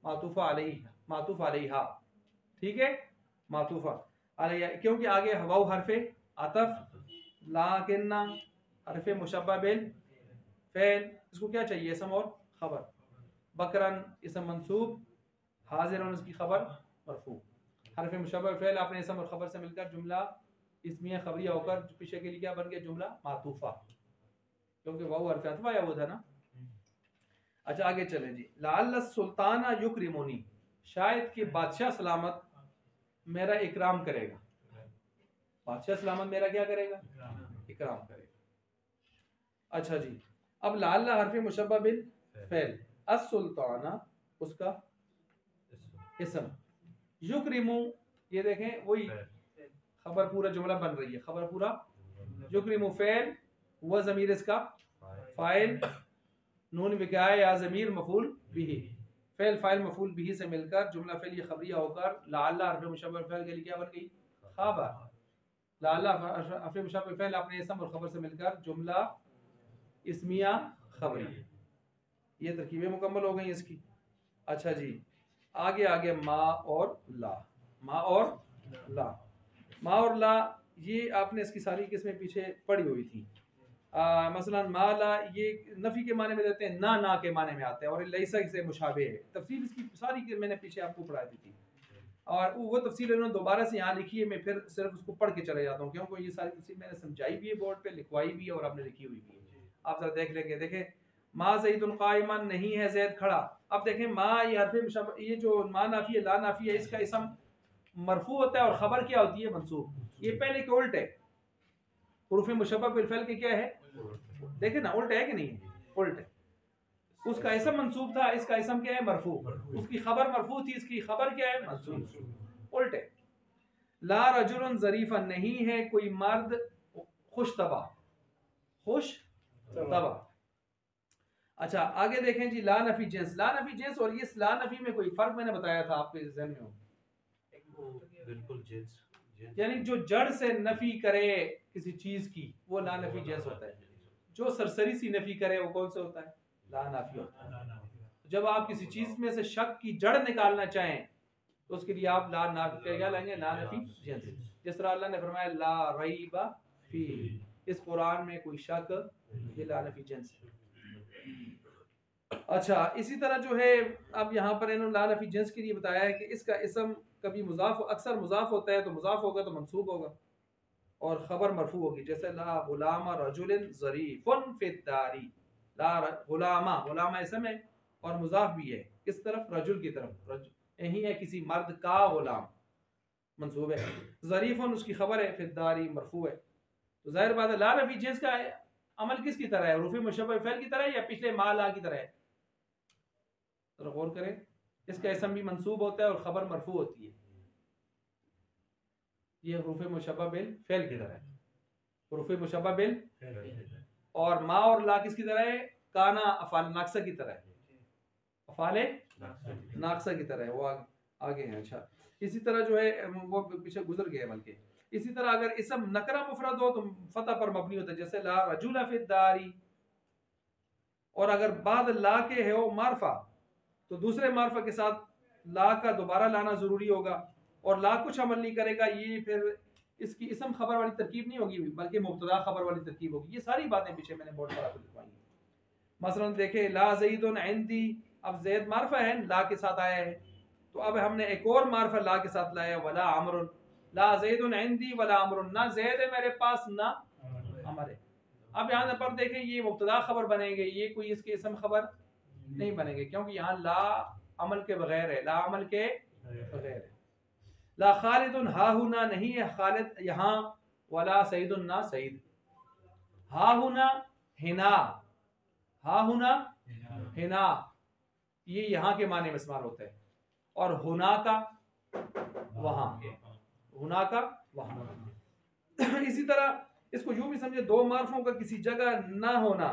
मातूफा अलैहा। ठीक है, मातूफा अलैहा, क्योंकि आगे हवाऊ हरफे अतफ, लाकिन्ना हरफे मुशब्बह बिल फेल, इसको क्या चाहिए, इसम और खबर। बकरन इसम मंसूब, हाजिरन उसकी खबर मरफू। हरफे मुशब्बह फेल आपने इसम और खबर से मिलकर जुमला इसमिया खबरिया होकर पीछे के लिए क्या बन गया, जुमला मातूफा, क्योंकि वाव हरफ अतफ आया हुआ था ना। अच्छा आगे चलें जी, लाअल्ल सुल्ताना युक्रिमुनी, शायद कि बादशाह सलामत मेरा इकराम करेगा, बादशाह सलामत मेरा क्या करेगा, इकराम करेगा। अच्छा जी, अब लाअल्ल हरफ मुशब्बह बिल फेल, अस सुल्ताना उसका इसम, युक्रिमु ये देखें वही खबर पूरा जुमला बन रही है, खबर पूरा युक्रिमु फ़ेल हुआ ज़मीर इसका फ़ाइल, नून विकाया या ज़मीर मफ़ूल बिही, फ़ेल फ़ाइल मफ़ूल बिही से मिलकर जुमला फ़ेल ये खबरिया होकर लअल्ला हर्फ़ मुशब्बह फ़ेल के लिए क्या बन गई? खबर। लअल्ला हर्फ़ मुशब्बह फ़ेल अपने इसम और खबर से मिलकर जुमला इस्मिया खबरी। ये तरकीबें मुकम्मल हो गई इसकी। अच्छा जी, आगे आगे मा और ला, मा और ला, मा और ला ये आपने इसकी सारी किस्में पीछे पढ़ी हुई थी। मसलन मा ला ये नफ़ी के माने में देते हैं, ना के माने में आते हैं, और लैसा से मुशाबे है। तफसील इसकी सारी की मैंने पीछे आपको पढ़ा दी थी, और वो तफसील इन्होंने दोबारा से यहाँ लिखी है। मैं फिर सिर्फ उसको पढ़ के चले जाता हूँ, क्योंकि ये सारी तफसील मैंने समझाई भी है, बोर्ड पे लिखवाई भी है, और आपने लिखी हुई भी है। आप जरा देख लेंगे। देखें मा ज़ैदुन क़ाइमन, नहीं है ज़ैद खड़ा। अब देखें मा ये हर्फ़े मुशब्बह, ये जो मा नाफी है ला नाफी है, इसका इसम मरफू होता है और खबर क्या होती है? मंसूब। ये पहले के उल्ट है, हुरूफ़ मुशब्बह बिल फ़ेल के क्या है? देखें ना, उल्ट है कि नहीं है? उल्ट है। उसका इसम मंसूब था, इसका इसम क्या है? मरफू। उसकी खबर मरफू थी, इसकी खबर क्या है? मंसूब। उल्ट है। ला रजुलन ज़रीफ़न, नहीं है कोई मर्द खुश तबा, खुश तबा। अच्छा आगे देखें जी, ला नफी जिन्स, ला नफी जिन्स और ये ला नफी में कोई फर्क मैंने बताया था आपके ज़हन में हो? बिल्कुल जिन्स, यानी जो जड़ से नफी करे किसी चीज की वो ला नफी जिन्स होता है। जो सरसरी सी नफी करे वो कौन सा होता है? ला नाफी होता है। जब आप किसी चीज में से शक की जड़ निकालना चाहें तो उसके लिए आप ला नाफी क्या लाएंगे? ला नफी जिन्स। जिस तरह अल्लाह ने फरमाया ला रईबा फी, इस कुरान में कोई शक, ये ला नफी जिन्स है। अच्छा इसी तरह जो है अब यहाँ पर इन्होंने ला नफी जिन्स के लिए बताया है कि इसका इसम कभी मुजाफ, अक्सर मुजाफ होता है, तो मुजाफ होगा तो मंसूब होगा और खबर मरफू होगी। जैसे ला गुलामा रजुलिन ज़रीफ़ुन फ़िद्दारी, ला गुलामा, गुलामा इसम है और मुजाफ भी है किस तरफ? रजुल की तरफ। यही है किसी मर्द का गुलाम, मंसूब है। ज़रीफ़ुन उसकी खबर है, फ़िद्दारी मरफू है। तो जाहिर बात है ला नफी जिन्स का अमल किसकी तरह है? रूफ़ी मुशब्बह फ़ेल की तरह है या पिछले मा ला की तरह है? तो गौर करें, इसका इसम भी मंसूब होता है और खबर मरफू होती है। ये रूफ़े मुशब्बह बिल फ़ेल की तरह है, रूफ़े मुशब्बह बिल, और मा और ला किसकी तरह है? काना अफ़ाल नाक़सा की तरह है, अफ़ाले नाक़सा की तरह है। वो आगे है। अच्छा इसी तरह जो है वो पीछे गुजर गए। बल्कि इसी तरह अगर इसम नकरा मुफरद हो तो फतह पर मबनी होता है, जैसे ला रजुला फ़िद्दारी। और अगर बाद ला के है वो मारफा तो दूसरे मारफा के साथ ला का दोबारा लाना ज़रूरी होगा, और ला कुछ अमल नहीं करेगा, ये फिर इसकी इसम खबर वाली तरकीब नहीं होगी बल्कि मुब्तदा खबर वाली तरकीब होगी। ये सारी बातें पीछे मैंने बोर्ड पर आपको लिखवाई हैं। मसलन देखे ला ज़ैदुन इंदी, अब ज़ैद मारफा है, ला के साथ आया है, तो अब हमने एक और मारफा ला के साथ लाया, वला अमरुन, ला ज़ैदुन इंदी वला अमरुन, ना ज़ैद है मेरे पास ना अमर है। अब यहाँ पर देखें ये मुब्तदा खबर बनेंगे, ये कोई इसके इसम खबर नहीं बनेंगे, क्योंकि यहाँ ला अमल के बगैर है, ला अमल के बगैर है। ला खालिदुन हा हुना, नहीं है खालिद यहाँ, वला सईदुन ना सईद। हा हुना हिना, हा हुना हिना, ये यहाँ के माने में इस्तेमाल होता है, और हुना का वहाँ, हुना का वहाँ। इसी तरह इसको यूं भी समझे, दो मार्फों का किसी जगह ना होना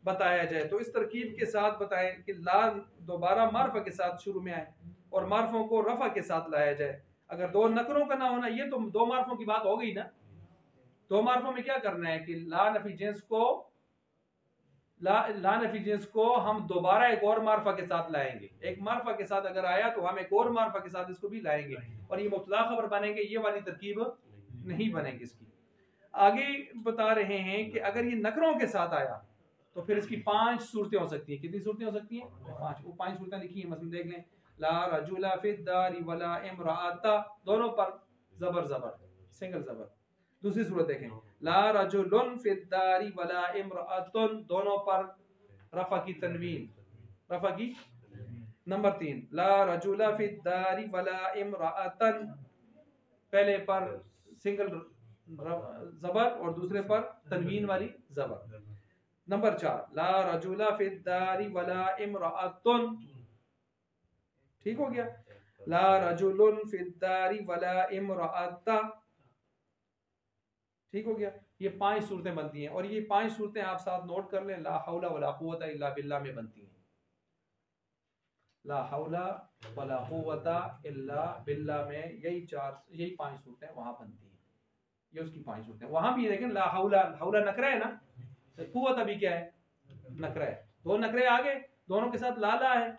बताया जाए तो इस तरकीब के साथ बताएं कि ला दोबारा मार्फा के साथ शुरू में आए और मार्फों को रफा के साथ लाया जाए। अगर दो नकरों का ना होना, ये तो दो मार्फों की बात हो गई ना। दो मार्फों में क्या करना है कि ला नफी जिन्स को, ला नफी जिन्स को हम दोबारा एक और मार्फा के साथ लाएंगे। एक मार्फा के साथ अगर आया तो हम एक और मार्फा के साथ इसको भी लाएंगे, और ये मुब्तदा खबर बनेंगे, ये वाली तरकीब नहीं बनेगी इसकी। आगे बता रहे हैं कि अगर ये नकरों के साथ आया तो फिर इसकी 5 सूरतें हो सकती हैं। कितनी सूरतें हो सकती हैं? 5। वो 5 सूरतें लिखी हैं, मसलन देख लें, ला रजुला फिद्दारी वला इमराअता, दोनों पर जबर जबर, सिंगल जबर। दूसरी सूरत देखें, ला रजुलुन फिद्दारी वला इमराअतुन, दोनों पर रफा की तनवीन, रफा की। नंबर 3, ला रजुला फिद्दारी वला इमराअतन, पहले पर सिंगल जबर और दूसरे पर तनवीन वाली जबर। नंबर 4, ला रजुला फिद्दारी वला इमराअतुन, ठीक हो गया। ला रजुलुन फिद्दारी वला इमराअता। ठीक हो गया। ये 5 सूरतें बनती हैं और ये 5 सूरतें आप साथ नोट कर लें। ला हौला वला कुव्वता इल्ला बिल्लाह में बनती हैं। ला हौला वला कुव्वता इल्ला बिल्लाह में यही 5 सूरतें वहां बनती हैं। ये उसकी 5 सूरतें। वहां भी देखें ला हौला, हौला नकरा है ना, तो कुव्वता भी क्या है, नकरा है। 2 नकरे आगे, दोनों के साथ लाला है।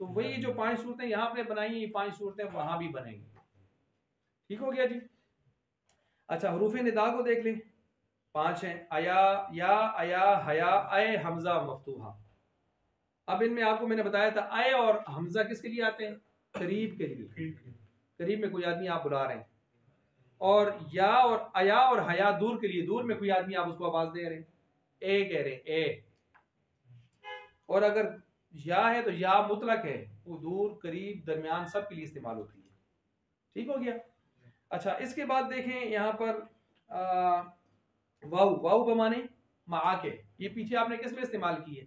तो वही जो 5 सूरतें यहाँ पे बनाई, ये 5 सूरतें वहां भी बनेंगी। ठीक हो गया जी। अच्छा, हरूफ निदा को देख लें। 5 हैं। अया, या, अया, हया, अय, हमजा, मफ्तूहा। अब इनमें आपको मैंने बताया था अय और हमजा किसके लिए आते हैं, करीब के लिए। करीब में कोई आदमी आप बुला रहे हैं, और या और अया और हया दूर के लिए, दूर में कोई आदमी आप उसको आवाज दे रहे हैं, ए कह रहे हैं, ए। और अगर या है तो या मुतलक है, वो दूर, करीब, दरमियान सब के लिए इस्तेमाल होती है। ठीक हो गया। अच्छा, इसके बाद देखें यहाँ पर वाऊ, वाऊ बमाने मा के, ये पीछे आपने किस में इस्तेमाल की है,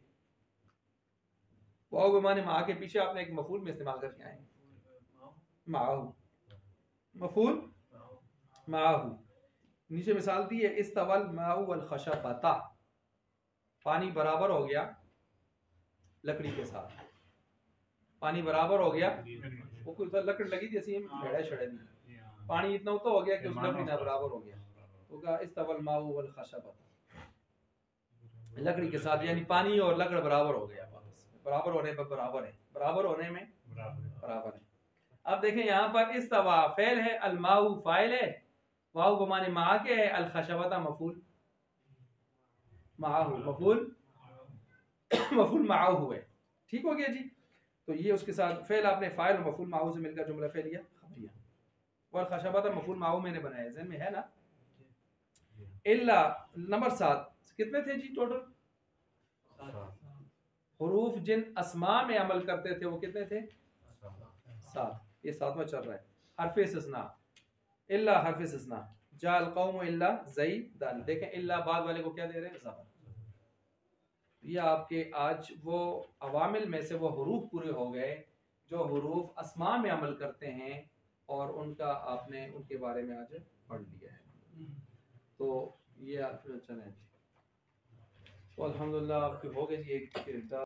वाऊ बमाने मा के पीछे आपने एक मफूल में इस्तेमाल करके आए, माहू, मफूल माहू। नीचे मिसाल दी है, इस्तवल माहू वल खशबता, पानी बराबर हो गया लकड़ी के साथ, पानी बराबर हो गया। वो कोई लकड़ लगी थी ऐसी भेड़ा छड़े दी, पानी इतना तो हो गया कि उस लकड़ी ना बराबर हो गया, होगा इस्तवल माहू वल खशबता, लकड़ी के साथ, यानी पानी और लकड़ बराबर हो गया। बराबर होने पर बराबर है, बराबर होने में बराबर है। अब देखें यहाँ पर इस्तवा फेल है, अलमाऊ फाइल है, वाऊ बमाने मा के है, अल खशबता मफूल माहू, मफूल मफूल माहू है। ठीक हो गया जी। तो ये उसके साथ फेल आपने फाइल और मफूल माहू से मिलकर जुमला फेलिया खबरिया, और खशबता मफूल माहू मैंने बनाया, ज़हन में है ना। इल्ला नंबर 7 कितने थे जी टोटल, हुरूफ जिन अस्मा में अमल करते थे वो कितने थे, 7। ये 7वां चल रहा है। हरफे इस्तिस्ना, इल्ला हरफे इस्तिस्ना, जाल कौम इल्ला ज़ैदान। देखें इल्ला बाद वाले को क्या दे रहे हैं, ज़बर। ये आपके आज वो अवामिल में से वो हुरूफ पूरे हो गए जो हुरूफ अस्मा में अमल करते हैं, और उनका आपने उनके बारे में आज पढ़ लिया है। तो ये आप चलें, तो अल्हम्दुलिल्लाह आपके हो गए एक